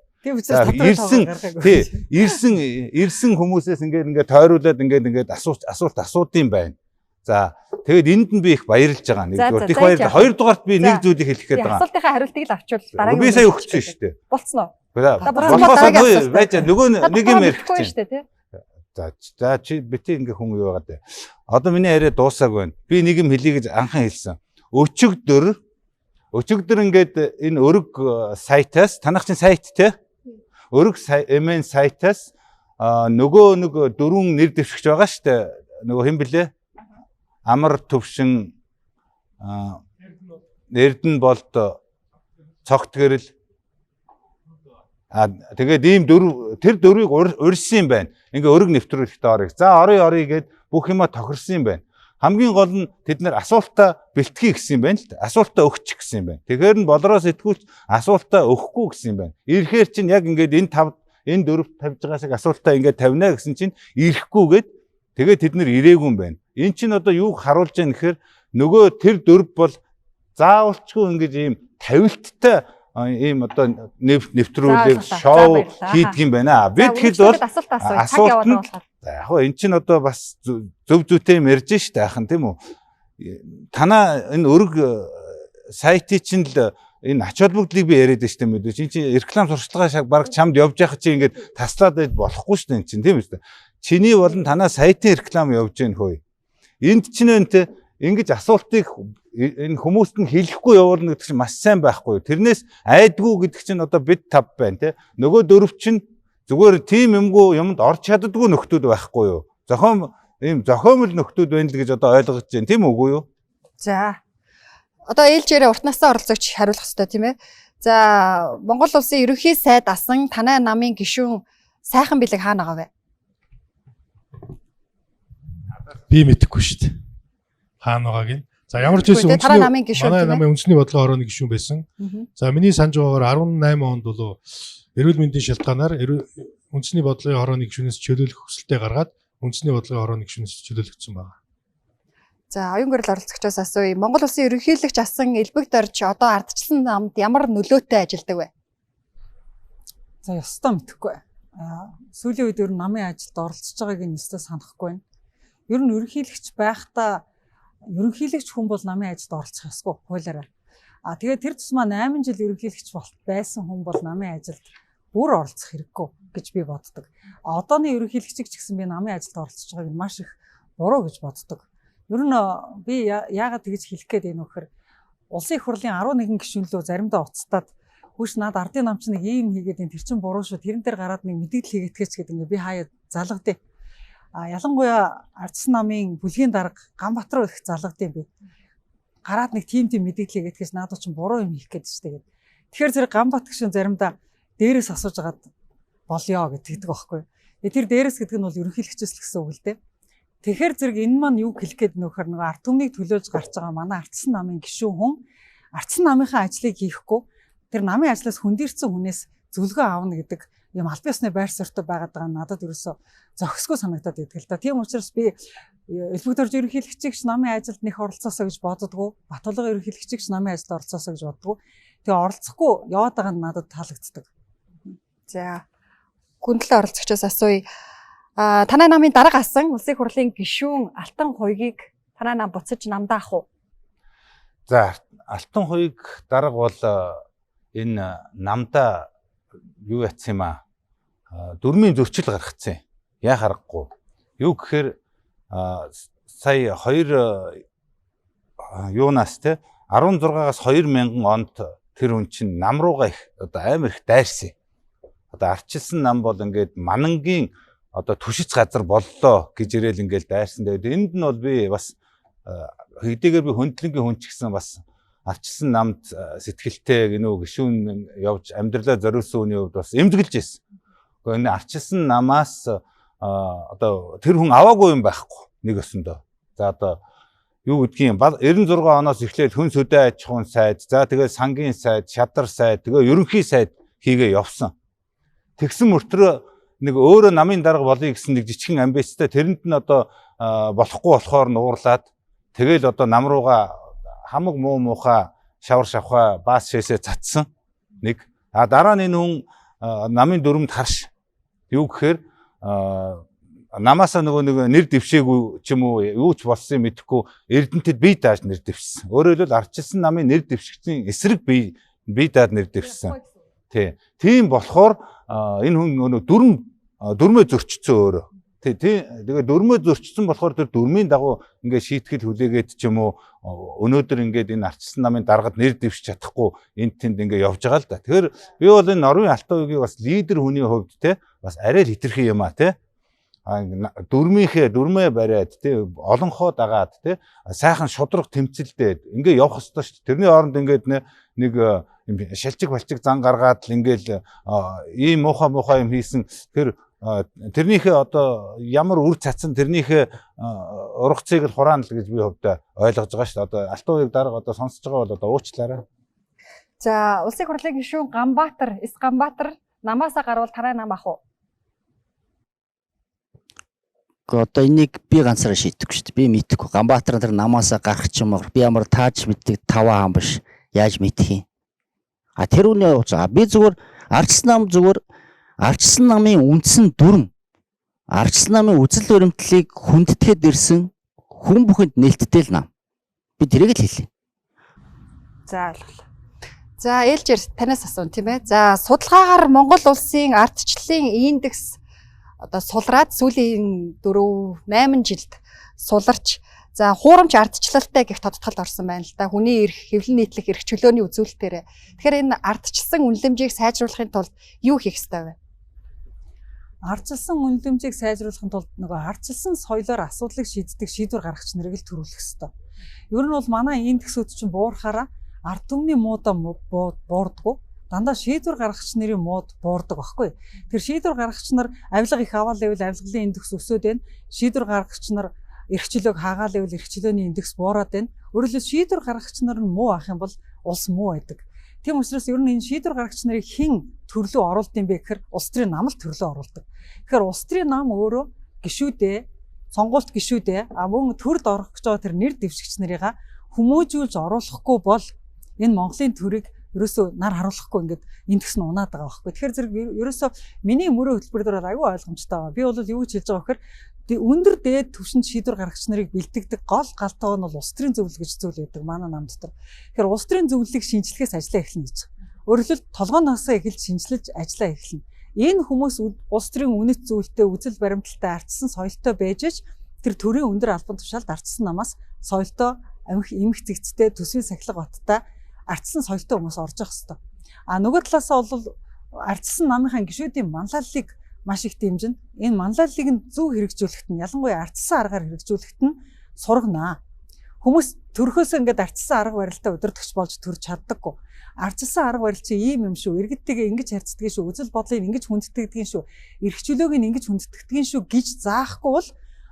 Ирсэн хүмүүсээс ингээд тойруулаад ингээд асуулт асуудığım байна. За тэгээд энд нь би их баярлж байгаа. Нэгдүгээр их баярлалаа. Хоёрдугаарт би нэг зүйлийг хэлэх гээд байгаа. Асуултынхаа хариултыг л авчвал дараагийн би сая өгсөн шүү дээ. Болцсон уу? Болохоос байж нөгөө нэг юм ярих шүү дээ тий. За чи бити ингээ хүн юу яагаад. Одоо миний яриа дуусааг байна. Би нэг юм хэлье гэж анхан хэлсэн. Өчигдөр ингээд энэ өрг сайтаас танах чинь сайт те. Өрг MN сайтаас нөгөө нэг дөрвөн нэр дэвшигч байгаа шүү дээ. Нөгөө хэн блэ? Амар төвшин Эрдэнэ болд цогт гэрэл тэгээд ийм тэр дөрвийг урьсан юм байна. Ингээ өрг нэвтрүүлэхтэй орыг. За орё гэд бүх юма тохирсон юм байна. Хамгийн гол нь тэд нэр асуултаа бэлтгэе гэсэн юм байна л да. Асуултаа өгчих гэсэн юм байна. Тэгэхээр нь болроо сэтгүүлч асуултаа өгөхгүй гэсэн юм байна. Ирэхээр чинь яг ингээд энэ 4 тавьж байгаа шиг асуултаа ингээд тавина гэсэн чинь ирэхгүйгээд тэгээд тэд нэр ирээгүй юм байна. Эн чинь одоо юу харуулж байгаа нөхөр нөгөө тэр 4 бол заавалчгүй ингээд ийм тавилттай ийм одоо нэвтрүүлэг шоу хийдэг юм байна. Бид хэд бол асуулт нь яг хоо эн чинь одоо бас зөв зүйтэй юм ярьж штэ ахын тийм үү. Танаа энэ өрг сайтын чинь л энэ ач холбогдлыг би яриад штэ мэдээ. Чи реклам сурталчилгаа шаг баг чамд явж яхад чи ингээд таслаад байж болохгүй штэ эн чинь тийм үү. Чиний болон танаа сайтын реклам явж гин хөөе. Энд чинь өнтэй ингэж асуултыг энэ хүмүүст нь хэлэхгүй явуулна гэдэг чинь маш сайн байхгүй. Тэрнээс айдгүй гэдэг чинь одоо бид тав байна те. Нөгөө дөрөв чинь зүгээр тийм юмд орч чаддгүй нөхдүүд байхгүй юу? Зохиомл нөхдүүд байна л гэж одоо ойлгож байна тийм үгүй юу? За. Одоо ээлжээрээ урт насны оролцогч хариулах хэрэгтэй тийм ээ. За, Монгол улсын ерөнхий сайд асан танай намын гишүүн сайхан бэлэг хаана байгаа вэ? Би мэдэхгүй шүү дээ. Хаана байгааг нь. За ямар ч байсан манай намын үндэсний бодлогын хорооны гишүүн байсан. За миний санаж байгаагаар 18 онд болоо эрүүл мэндийн шалтгаанаар үндэсний бодлогын хорооны гишүүнээс чөлөөлөх хүсэлтэд гаргаад үндэсний бодлогын хорооны гишүүнээс чөлөөлөгдсөн байна. За оюун гэрэл оролцогчоос асууя. Монгол улсын ерөнхийлөгч асан элбэг дорж одоо ардчлсан намд ямар нөлөөтэй ажилладаг вэ? За ёстой мэдэхгүй. Сүүлийн үед ер нь намын ажилд оролцож байгааг нь өстой санахгүй байна. Ер нь ерөнхийлөгч байхдаа ерөнхийлөгч хүн бол намын ажилд оролцох ёсгүй хуулиараа. Тэгээд тэр тусмаа 8 жил ерөнхийлөгч байсан хүн бол намын ажилд бүр оролцох хэрэггүй гэж би боддог. Одооны ерөнхийлөгчийг ч гэсэн би намын ажилд оролцож байгааг нь маш их буруу гэж боддог. Ер нь би яагаад тэгж хэлэх гээд байна вэ гэхээр улсын их хурлын 11 гишүүнлөө заримдаа уцтаад хүүш над ардын намч нэг ийм хийгээд энэ тэр чин буруу шүү. Тэрэн дээр гараад нэг мэдээлэл хийгээтгэж гэдэг ингээ би хаяа залгадээ. Ялангуяа ардсан намын бүлгийн дарга Ганбаатар их залгадээ би. Гараад нэг тийм мэдээлэл хийгээтгэж надад ч буруу юм хийх гээд штэ гэдэг. Тэгэхээр зэрэг Ганбаатар гишүүн заримдаа дээрээс асууж агаад болёо гэдэг байхгүй. Тэр дээрээс гэдэг нь бол ерөнхийлөгчөөс л гэсэн үг л дээ. Тэгэхээр зэрэг энэ маань юу хэлэх гээд нөхөр нэг ард түмнийг төлөөлж гарч байгаа манай ардсан намын гишүүн хүн ардсан намынхаа ажлыг хийхгүй тэр намын ажлаас хөндөрсөн хүнээс зөвлөгөө аавна гэдэг юм аль биесны байр суурьтай байгаад байгаа надад ерөөсө зохисгүй санагдаад идэг л да. Тийм учраас би элбэг дорж ерөнхийлөгчийг намын ажилд нэг оролцоосоо гэж боддгоо. Батулга ерөнхийлөгчийг намын ажилд оролцоосоо гэж боддгоо. Тэгээ оролцохгүй яваад байгаа нь надад таалагддаг. За гүндлэн оролцогчоос асууя. Танай намын дарга асан улсын хурлын гишүүн Алтан хуйгийг танай нам буцаж намдаа ах уу? За Алтан хуйг дарга бол энэ намдаа юу яцсан юм аа? Дөрмийн зөрчил гаргацсан. Яа харахгүй. Юу гэхээр сая 2 юунаас те 16-аас 2000 онд тэр хүн чинь нам руугаа их одоо амар их дайрсан. Одоо арчилсан нам бол ингээд манангийн одоо түшиц газар боллоо гэж ирээл ингээл дайрсан. Тэгээд энд нь бол би бас хэдийгээр би хөндлөнгийн хүн ч гэсэн бас арчилсан намд сэтгэлтэй гинөө гишүүн явж амьдралаа зориулсан хүний хувьд бас эмзэглэж ирсэн. Гэхдээ энэ арчилсан намаас одоо тэр хүн аваагүй юм байхгүй нэг өсөндөө. За одоо юу гэдгийг 96 оноос эхлээд хүн сөдөө аж ахуйн сайд, за тэгээд сангийн сайд, шадар сайд, тэгээд ерөнхий сайд хийгээ явсан. Тэгсэн мөртөө нэг өөрөө намын дарга болъё гэсэн нэг жижигхэн амбицтай тэрэнд нь одоо болохгүй болохоор нуурлаад тэгэл одоо нам руугаа хамаг муухай шавар шавхаа баас шээсээ цацсан нэг. Дараа нь энэ хүн намын дүрмэнд харш юу гэхээр намаасаа нөгөө нэг нэр дэвшээгүй ч юм уу юу ч болсон мэдэхгүй Эрдэнэтэд бие дааж нэр дэвшсэн. Өөрөөр хэлбэл арчилсан намын нэр дэвшигчийн эсрэг бие даад нэр дэвшсэн. Тийм болохоор энэ хүн нөгөө дүрмээ зөрчсөн өөрөө. Тэгээ дүрмээ зөрчсөн болохоор тэр дүрмийн дагуу ингээд шийтгэл хүлээгээд ч юм уу өнөөдөр ингээд энэ арчилсан намын даргад нэр дэвшиж чадахгүй энд тэнд ингээд явж байгаа л да. Тэгэхээр би бол энэ Норвын Алтан хуйгийг бас лидер хүний хувьд те бас арай л хитрхи юм а те. Дүрмээ бариад те олонхоо дагаад те сайхан шудраг тэмцэлдээд ингээ явах ёстой шүү дээ. Тэрний оронд ингээд нэг шалчиг балчиг зан гаргаад л ингээл ийм муухай юм хийсэн. Тэрнийхээ одоо ямар үр цацсан тэрнийхээ ургацыг л хураана л гэж би хувьдаа ойлгож байгаа шүү дээ. Одоо Алтан хуйг дарга одоо сонсож байгаа бол одоо уучлаарай. За улсын хурлын гишүүн Ганбаатар намаасаа гарвал танай нам ах уу? Одоо энийг би ганцаараа шийдэхгүй шүү дээ. Би мэдэхгүй. Ганбаатар тэр намаасаа гарах ч юм уу. Би ямар тааж мэддэг 5 хаан биш. Яаж мэдэх юм? Тэр үний уучаа. Би зүгээр арчилсан намын үндсэн дүрм. Арчилсан намын үзэл баримтлалыг хүндэтгээд ирсэн хүн бүхэнд нээлттэй л нам. Би тэрийг л хэлье. За ойлголоо. За ээлжээр танаас асуун тийм ээ. За судалгаагаар Монгол улсын ардчлалын индекс одоо сулраад сүүлийн 4-8 жилд суларч за хуурамч ардчлалтай гэх тодтолд орсон байна л да. Хүний эрх, хэвлэл нийтлэх эрх чөлөөний үзүүлэлтээр. Тэгэхээр энэ ардчилсан үнэлэмжийг сайжруулахын тулд юу хийх ёстой вэ? Ардчилсан үнэлэмжийг сайжруулахын тулд нөгөө ардчилсан соёлоор асуудлыг шийддэг шийдвэр гаргагч нарыг л төрүүлэх ёстой. Ер нь бол манай индексүүд чинь буурахаараа ард түмний муудаа буурдгоо. Дандаа шийдвэр гаргагч нарын мууд буурдаг байхгүй. Тэр шийдвэр гаргагч нар авилга их аваал гэвэл авилгалын индекс өсөд байна. Шийдвэр гаргагч нар эрх чөлөөг хаагаал гэвэл эрх чөлөөний индекс буураад байна. Өөрөлдөө шийдвэр гаргагч нар нь муу ах юм бол улс муу байдаг. Тийм учраас ер нь энэ шийдвэр гаргагч нарыг хэн төрлөө оруулд юм бэ гэхээр улс төрийн нам л төрлөө оруулдаг. Тэгэхээр улс төрийн нам өөрөө гишүүдээ, сонгуульт гишүүдээ мөн төрд орох гэж байгаа тэр нэр дэвшигч нарыгаа хүмүүжүүлж оруулахгүй бол энэ Монголын төрийг ерөөсөө нар харуулахгүй ингээд энэ төс нь унаад байгаа байхгүй. Тэгэхээр зэрэг ерөөсөө миний мөрөө хөтөлбөр дээр аюу ойлгомжтой байгаа. Би бол юу гэж хэлж байгаа гэхээр өндөр дээд түвшинд шийдвэр гаргагч нарыг бэлтгэдэг гол галтгоо нь бол улс төрийн зөвлөл гэж зүйл байдаг манай нам дотор. Тэгэхээр улс төрийн зөвлөлийг шинжилгээс ажиллаа эхэлнэ гэж. Өөрөөр хэлбэл толгойноосоо эхэлж шинжилж ажиллаа эхэлнэ. Энэ хүмүүс улс төрийн үнэт зөвлөлтөд үзэл баримталтай ардчсан соёлтой байж тэр төрийн өндөр албан тушаалд ардчсан намаас соёлтой эмх зэгцтэй төсвийн сахилга баттай ардчсан соёлтой хүмүүс орж явах хэрэгтэй. Нөгөө талаасаа бол ардчсан намынхаа гишүүдийн манлайллыг маш их дэмжинэ. Энэ манлайллыг нь зөв хэрэгжүүлэхэд нь ялангуяа ардчсан аргаар хэрэгжүүлэхэд нь сургана. Хүмүүс төрхөөсөө ингээд ардчсан арга барилтаа удирдахч болж төрж чаддаггүй. Ардчсан арга барил чи ийм юм шүү. Иргэдтэйгээ ингэж харьцдаг шүү. Үзэл бодлыг ингэж хүндэтгдэг шүү. Эрх чөлөөг нь ингэж хүндэтгдэг шүү гэж заахгүй бол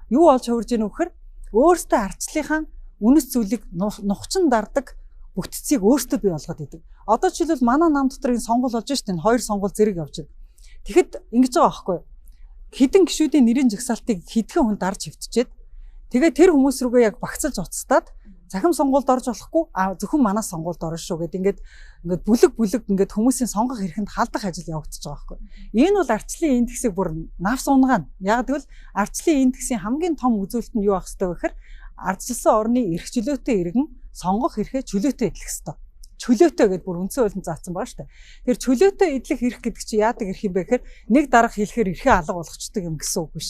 юу болж хувирж ийнө вөхөр өөртөө ардчлалынхаа үнэт зүйлийг нухчин дардаг бүтцийг өөртөө бий болгоод идэг. Одоо жишээлбэл манай нам дотор энэ сонгуул болж штэ энэ хоёр сонгуул зэрэг явж байна. Тэгэхэд ингэж байгаа байхгүй юу? Хэдэн гишүүдийн нэрийн жагсаалтыг хэдхэн хүн дарж хөвтчихэд тэгээ тэр хүмүүс рүүгээ яг багцалж уцтаад захим сонгуульд орж болохгүй зөвхөн манай сонгуульд орно шүү гэд ингээд бүлэг ингээд хүмүүсийн сонгох эрхэнд халдах ажил явагдаж байгаа байхгүй. Энэ бол ардчлалын индексийг бүр навс унгаана. Яг гэвэл ардчлалын индексийн хамгийн том үзүүлэлт нь юу ах хэвээр гэхээр ардчилсан орны эрх чөлөөтэй иргэн сонгох эрхээ чөлөөтэй эдлэх хэвээр. Чөлөөтэй гэдээ бүр үндсэн хуулинд заасан байгаа шүү дээ. Тэр чөлөөтэй эдлэх эрх гэдэг чинь яадаг эрх юм бэ гэхээр нэг дарга хэлэхээр эрхээ алга болгочдөг юм гэсэн үг биш.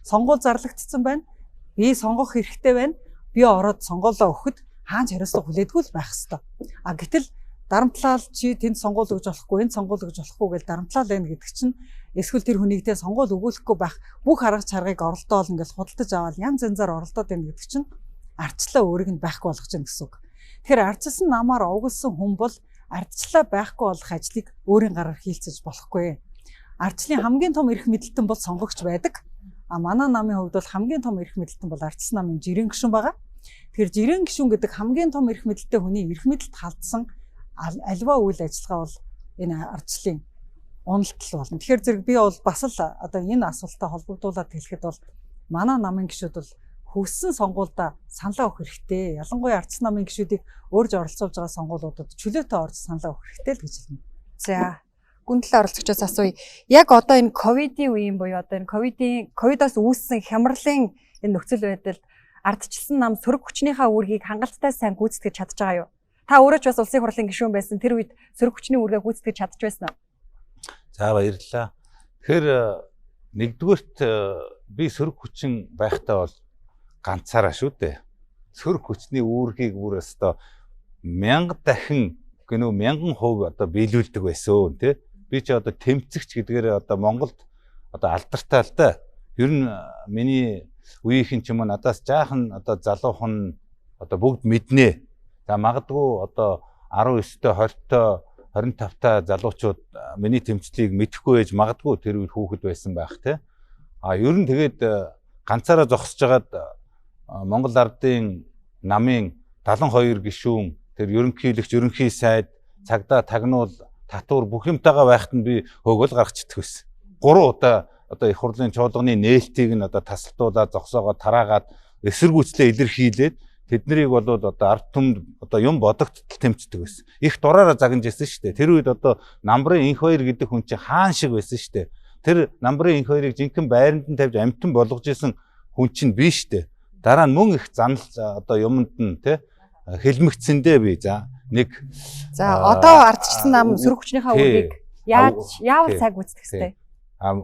Сонгуул зарлагдсан байна. Би сонгох эрхтэй байна. Би ороод сонгуулаа өгөхөд хаанч хариуцлага хүлээдгүй л байх хэвээр. Гэтэл дарамтлал чи тэнд сонгуул өгж болохгүй, энд сонгуул өгж болохгүй гэж дарамтлал байна гэдэг чинь эсвэл тэр хүнийг тэ сонгуул өгүүлэхгүй байх бүх арга чаргыг оролдоол ингээл худалдаж аваад янз янзаар оролдоод байна гэдэг чинь ардчлаа өөрийг нь байхгүй болгож байна гэсэн үг. Тэгэхээр ардчилсан намаар овгулсан хүн бол ардчлаа байхгүй болох ажлыг өөрийн гараар хийлцэж болохгүй. Ардчлалын хамгийн том эрх мэдэлтэн бол сонгогч байдаг. Манай намын хувьд бол хамгийн том эрх мэдэлтэн бол ардчсан намын жирийн гишүүн байгаа. Тэгэхээр жирийн гишүүн гэдэг хамгийн том эрх мэдэлтэй хүний эрх мэдэлд халдсан альва үйл ажиллагаа бол энэ ардчлалын уналтал болно. Тэгэхээр зэрэг би бол бас л одоо энэ асуултаа холбогдуулаад хэлэхэд бол манай намын гишүүд бол хүссэн сонгуульда саналаа өгөх хэрэгтэй. Ялангуяа ардчсан намын гишүүдийг өөрж оролцуулж байгаа сонгуулиудад чөлөөтэй орж саналаа өгөх хэрэгтэй л гэж хэлнэ. За гүндлээ оролцогчоос асууя. Яг одоо энэ ковидын үеийн буюу одоо энэ ковидоос үүссэн хямралын энэ нөхцөл байдалд ардчилсан нам сөрөг хүчнийхээ үүргийг хангалттай сайн гүйцэтгэж чадж байгаа юу? Та өөрөө ч бас улсын хурлын гишүүн байсан. Тэр үед сөрөг хүчний үүргээ гүйцэтгэж чадж байсан уу? За баярлалаа. Тэгэхээр нэгдүгээрт би сөрөг хүчин байхтаа бол ганцаараа шүү дээ. Сөрөг хүчний үүргийг бүр өстой 1000 дахин гэнэ 1000% одоо биелүүлдэг байсан тий. Би ч одоо тэмцэгч гэдгээр одоо Монголд одоо алдартай л да. Ер нь миний үеийнхэн ч юм уу надаас жаахан одоо залуухан одоо бүгд мэднэ. За магадгүй одоо 19-тэй 20-той 25-тай залуучууд миний тэмцлийг мэдэхгүй байж магадгүй тэр үед хүүхэд байсан байх те. Ер нь тэгээд ганцаараа зогсож хагаад Монгол Ардын намын 72 гишүүн тэр ерөнхийлөгч, ерөнхий сайд, цагдаа, тагнуул, татвар бүх юмтайгаа байхад нь би хөөгөл гаргачихдаг байсан. 3 удаа одоо их хурлын чуулганы нээлтийг нь одоо тасалдуулаад зогсоогоо тараагаад эсэргүүцлээ илэрхийлээд тэднийг бол одоо ард түмэнд одоо юм бодогдтол тэмцдэг байсан. Их дураараа загнаж байсан шүү дээ. Тэр үед одоо намбарын инх хоёр гэдэг хүн чинь хаан шиг байсан шүү дээ. Тэр намбарын инх хоёрыг жинхэнэ байранд нь тавьж амтан болгож исэн хүн чинь биш шүү дээ. Дараа нь мөн их занал одоо юмд нь те хэлмэгцэндээ би за нэг одоо ардчилсан нам сөрөг хүчнийхээ үүргийг яавал цаг гүйцэтгэх хэрэгтэй?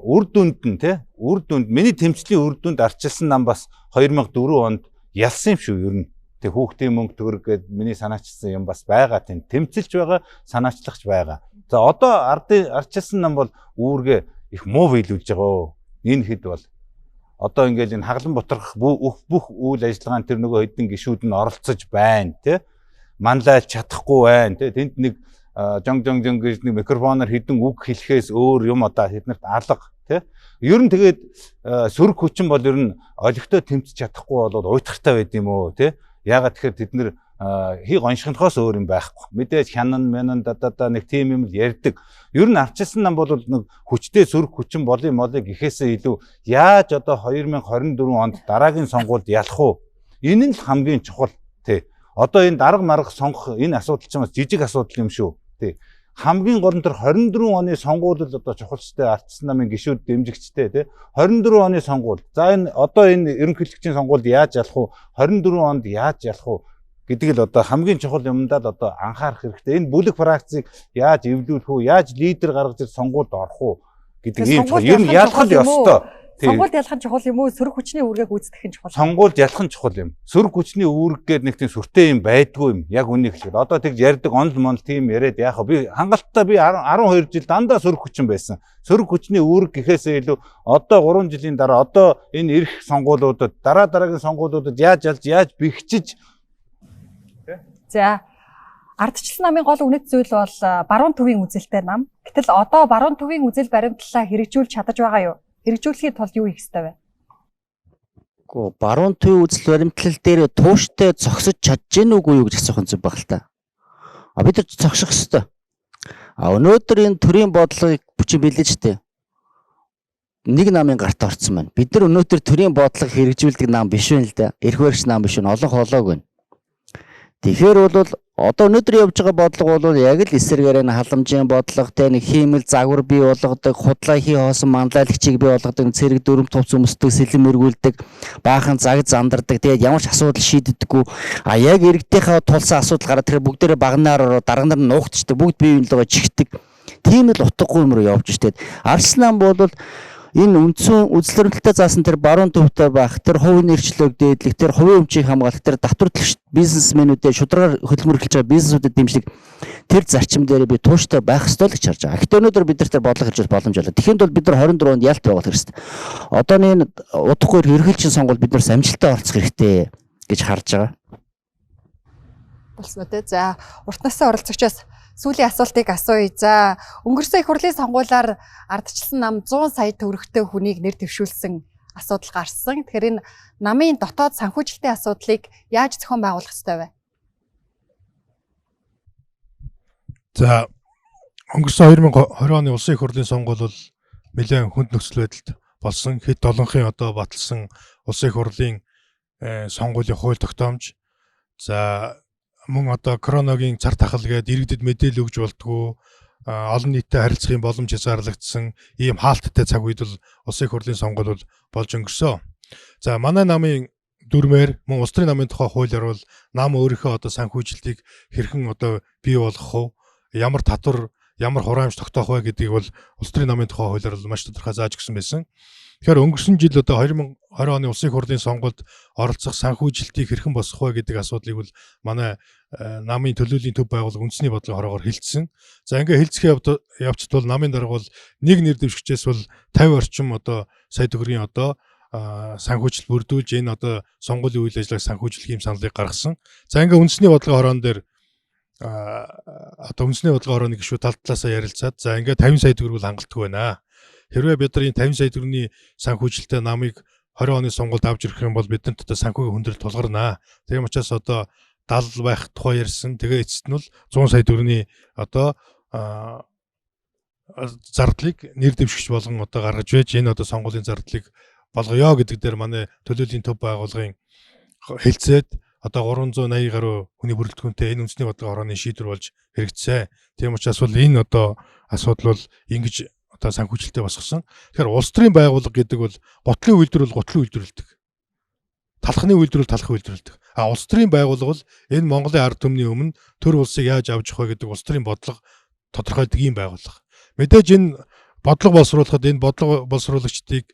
Үр дүнд нь те үр дүнд миний тэмцлийн үр дүнд ардчилсан нам бас 2004 онд ялсан юм шүү ер нь. Тэг хүүхдийн мөнгө төгрөг гээд миний санаачилсан юм бас байгаа тийм тэмцэлж байгаа, санаачлагч байгаа. За одоо ардчилсан нам бол үүргээ их муу биелүүлж байгаа. Энэ хэд бол одоо ингээл энэ хаглан бутрах бүх үйл ажиллагаанд тэр нөгөө хэдэн гишүүд нь оролцож байна тий. Манлайлж чадахгүй байна тий. Тэнд нэг жонг гэж нэг микрофоноор хэдэн үг хэлэхээс өөр юм одоо тэднэрт алга тий. Ер нь тэгээд сөрөг хүчин бол ер нь олигтой тэмцэж чадахгүй болоод уйтгартай байд юм уу тий. Яагаад тэгэхээр тэд нэр хий гоншихнохоос өөр юм байхгүй. Мэдээж хянан мянан нэг тийм юм ярьдаг. Ер нь ардчилсан нам бол нэг хүчтэй сөрөг хүчин болын молыг гэхээсээ илүү яаж одоо 2024 онд дараагийн сонгуульд ялах уу? Энэ нь л хамгийн чухал тий. Одоо энэ дарга марга сонгох энэ асуудал чинь бас жижиг асуудал юм шүү. Тий. Хамгийн гол нь тэр 24 оны сонгуулиуд одоо чухалчтай ардчилсан намын гишүүд дэмжигчтэй тий. 24 оны сонгуул. За энэ одоо энэ ерөнхийлөгчийн сонгуульд яаж ялах уу? 24 онд яаж ялах уу? Гэдэг л одоо хамгийн чухал юмдаа л одоо анхаарах хэрэгтэй. Энэ бүлэг фракцийг яаж эвлүүлэх үү? Яаж лидер гаргаж ир сонгуульд орох уу? Гэдэг ийм чухал. Ер нь ялах л ёстой. Сонгуульд ялах нь чухал юм уу? Сөрөг хүчний үүргийг гүйцэтгэх нь чухал. Сонгуульд ялах нь чухал юм. Сөрөг хүчний үүрэг гэдэг нэг тийм сүртэй юм байдгүй юм. Яг үнийг хэлэхэд. Одоо тэгж ярьдаг онл монл тийм яриад яах вэ? Би хангалттай 12 жил дандаа сөрөг хүчин байсан. Сөрөг хүчний үүрэг гэхээсээ илүү одоо 3 жилийн дараа одоо энэ ирэх сонгуулиудад дараагийн сонгуулиудад яаж ялж яаж бэхжиж. За ардчилсан намын гол үнэт зүйл бол баруун төвийн үзэлтэй нам. Гэтэл одоо баруун төвийн үзэл баримтлалаа хэрэгжүүлж чадаж байгаа юу? Хэрэгжүүлэхийн тулд юу хийх ёстой вэ? Гэхдээ баруун төвийн үзэл баримтлал дээр тууштай зогсож чадж гэнэ үгүй юу гэж асуух юм зүг баг л та. Бид нар зогсох ёстой. Өнөөдөр энэ төрийн бодлогыг бүчин бэлээж тээ. Нэг намын гарт орсон байна. Бид нар өнөөдөр төрийн бодлого хэрэгжүүлдэг нам биш вэ л да. Эрх баригч нам биш вэ? Олон хоолойг байна. Тэгэхээр бол одоо өнөөдөр явж байгаа бодлого бол яг л эсэргээрээ халамжийн бодлоготой нэг хиймэл загвар бий болгодог, худлаа хий хоосон манлайлагчийг бий болгодог, цэрэг дүрм тувц өмсдөг, сэлэм эргүүлдэг, баахан цаг зандардаг. Тэгээд ямар ч асуудал шийддэггүй. Яг иргэдийнхээ тулсан асуудал гараад тэр бүгдээрээ багнаар ороо дарга нар нуугдчихдаг, бүгд бие биенийгөө чихдэг. Тийм л утгагүй юм руу явж штэ. Арслан бол энэ үндсэн үзлэрэлттэй заасан тэр баруун төвтэй байх, тэр хувийн нэрчлөөг дээдлэх, тэр хувийн өмчийг хамгаалах, тэр татвар төлөгч бизнесмэнүүдэд шударгаар хөдөлмөр эхэлж байгаа бизнесүүдэд дэмждэг тэр зарчим дээр би тууштай байх ёстой л гэж харж байгаа. Гэхдээ өнөөдөр бид нар тэр бодлого хэрэгжүүлэх боломж олоо. Тэгэхэд бол бид нар 24 онд ялт байгаа хэрэгтэй. Одооны энэ удахгүй ерөнхийлөгчийн сонгуульд бид нар амжилттай оролцох хэрэгтэй гэж харж байгаа. Болсноо те. За урт насны оролцогчоос сүүлийн асуултыг асууя. За өнгөрсөн их хурлын сонгуулиар ардчилсан нам 100 сая төгрөгтэй хүнийг нэр дэвшүүлсэн асуудал гарсан. Тэгэхээр энэ намын дотоод санхүүжилтийн асуудлыг яаж зохион байгуулах ёстой вэ? За өнгөрсөн 2020 оны улсын их хурлын сонгуул бол нэлээд хүнд нөхцөл байдалд болсон. Хэд долонхын одоо баталсан улсын их хурлын сонгуулийн хууль тогтоомж. За мөн одоо коронавигийн цар тахал гээд иргэдэд мэдээлэл өгж болтгоо олон нийтэд харилцахын боломж хязгаарлагдсан ийм хаалттай цаг үед бол улсын их хурлын сонгуул бол болж өнгөрсөн. За манай намын дүрмээр мөн улс төрийн намын тухай хуулиар бол нам өөрийнхөө одоо санхүүжилтийг хэрхэн одоо бий болгох вэ? Ямар татвар, ямар хураамж тогтоох вэ гэдгийг бол улс төрийн намын тухай хуулиар бол маш тодорхой зааж өгсөн байсан. Тэгэхээр өнгөрсөн жил одоо 2020 оны улсын их хурлын сонгуульд оролцох санхүүжилтийг хэрхэн босгох вэ гэдэг асуудлыг бол манай намын төлөөлийн төв байгууллага үндэсний бодлогын хороогоор хэлсэн. За ингээ хэлцэх явцд бол намын дарга бол нэг нэр дэвшигчээс бол 50 орчим одоо сая төгрөгийн одоо санхүүжилт бүрдүүлж энэ одоо сонгуулийн үйл ажиллагааг санхүүжлэх юм саналыг гаргасан. За ингээ үндэсний бодлогын хороон дээр одоо үндэсний бодлогын хорооныг гişүү тал талаасаа ярилцаад за ингээ 50 сая төгрөг бол хангалтгүй байна. Хэрвээ бид нар энэ 50 сая төгрөгийн санхүүжилттэй намыг 20 оны сонгуульд авч ирэх юм бол бидэнт одоо санхүүгийн хүндрэл тулгарнаа. Тийм учраас одоо 70 байх тухай ярьсан. Тэгээ эцэст нь бол 100 сая төгрөгийн одоо зардлыг нэр дэвшигч болгон одоо гаргаж байж энэ одоо сонгуулийн зардлыг болгоё гэдэг дээр манай төлөөлийн төв байгууллагын хэлцээд одоо 380 гаруй хүний бүрэлдэхүүнтэй энэ үндэсний бодлогын хорооны шийдвэр болж хэрэгжсэн. Тийм учраас бол энэ одоо асуудал бол ингэж одоо санхүүжилтээ босгосон. Тэгэхээр улс төрийн байгууллага гэдэг бол гутлын үйлдвэр бол гутлын үйлдвэрлэдэг. Талхны үйлдвэр бол талхын үйлдвэрлэдэг. Улс төрийн байгууллага бол энэ Монголын ард түмний өмнө төр улсыг яаж авч явах вэ гэдэг улс төрийн бодлого тодорхойдог юм байгууллага. Мэдээж энэ бодлого боловсруулахад энэ бодлого боловсруулагчдыг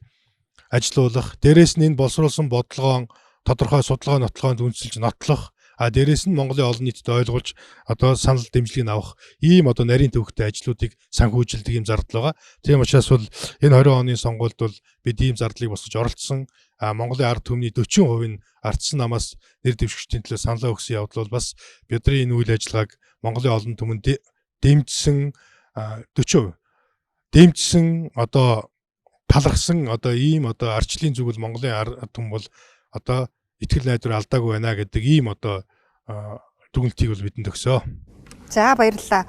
ажилуулах, дээрээс нь энэ боловсруулсан бодлогоон тодорхой судалгаа нотлохоонд үндэслэж нотлох, дээрээс нь Монголын олон нийтэд ойлгуулж одоо санал дэмжлэгийг авах ийм одоо нарийн төвхтэй ажлуудыг санхүүжилдэг ийм зардал байгаа. Тийм учраас бол энэ 20 оны сонгуульд бол бид ийм зардлыг босгож оролцсон. Монголын ард түмний 40% нь ардсан намаас нэр дэвшигчдийн төлөө саналаа өгсөн явдал бол бас бидний энэ үйл ажиллагааг Монголын олон түмэнд дэмжсэн 40% дэмжсэн одоо талархсан одоо ийм одоо арчлын зүгэл Монголын ард түмэн бол одоо итгэл найдвар алдаагүй байна гэдэг ийм одоо дүгнэлтийг бол бидэнд өгсөө. За баярлалаа.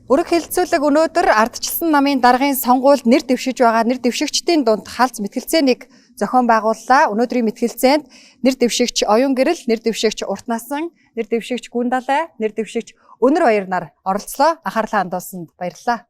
Өрөг хэлэлцүүлэг өнөөдөр ардчилсан намын даргын сонгуульд нэр дэвшиж байгаа нэр дэвшигчдийн дунд халз мэтгэлцээнийг зохион байгууллаа. Өнөөдрийн мэтгэлцээнд нэр дэвшигч Оюн Гэрэл, нэр дэвшигч Урт Насан, нэр дэвшигч Гүн Далай, нэр дэвшигч Өнөр Баяр нар оролцлоо. Анхаарлаа хандуулсанд баярлалаа.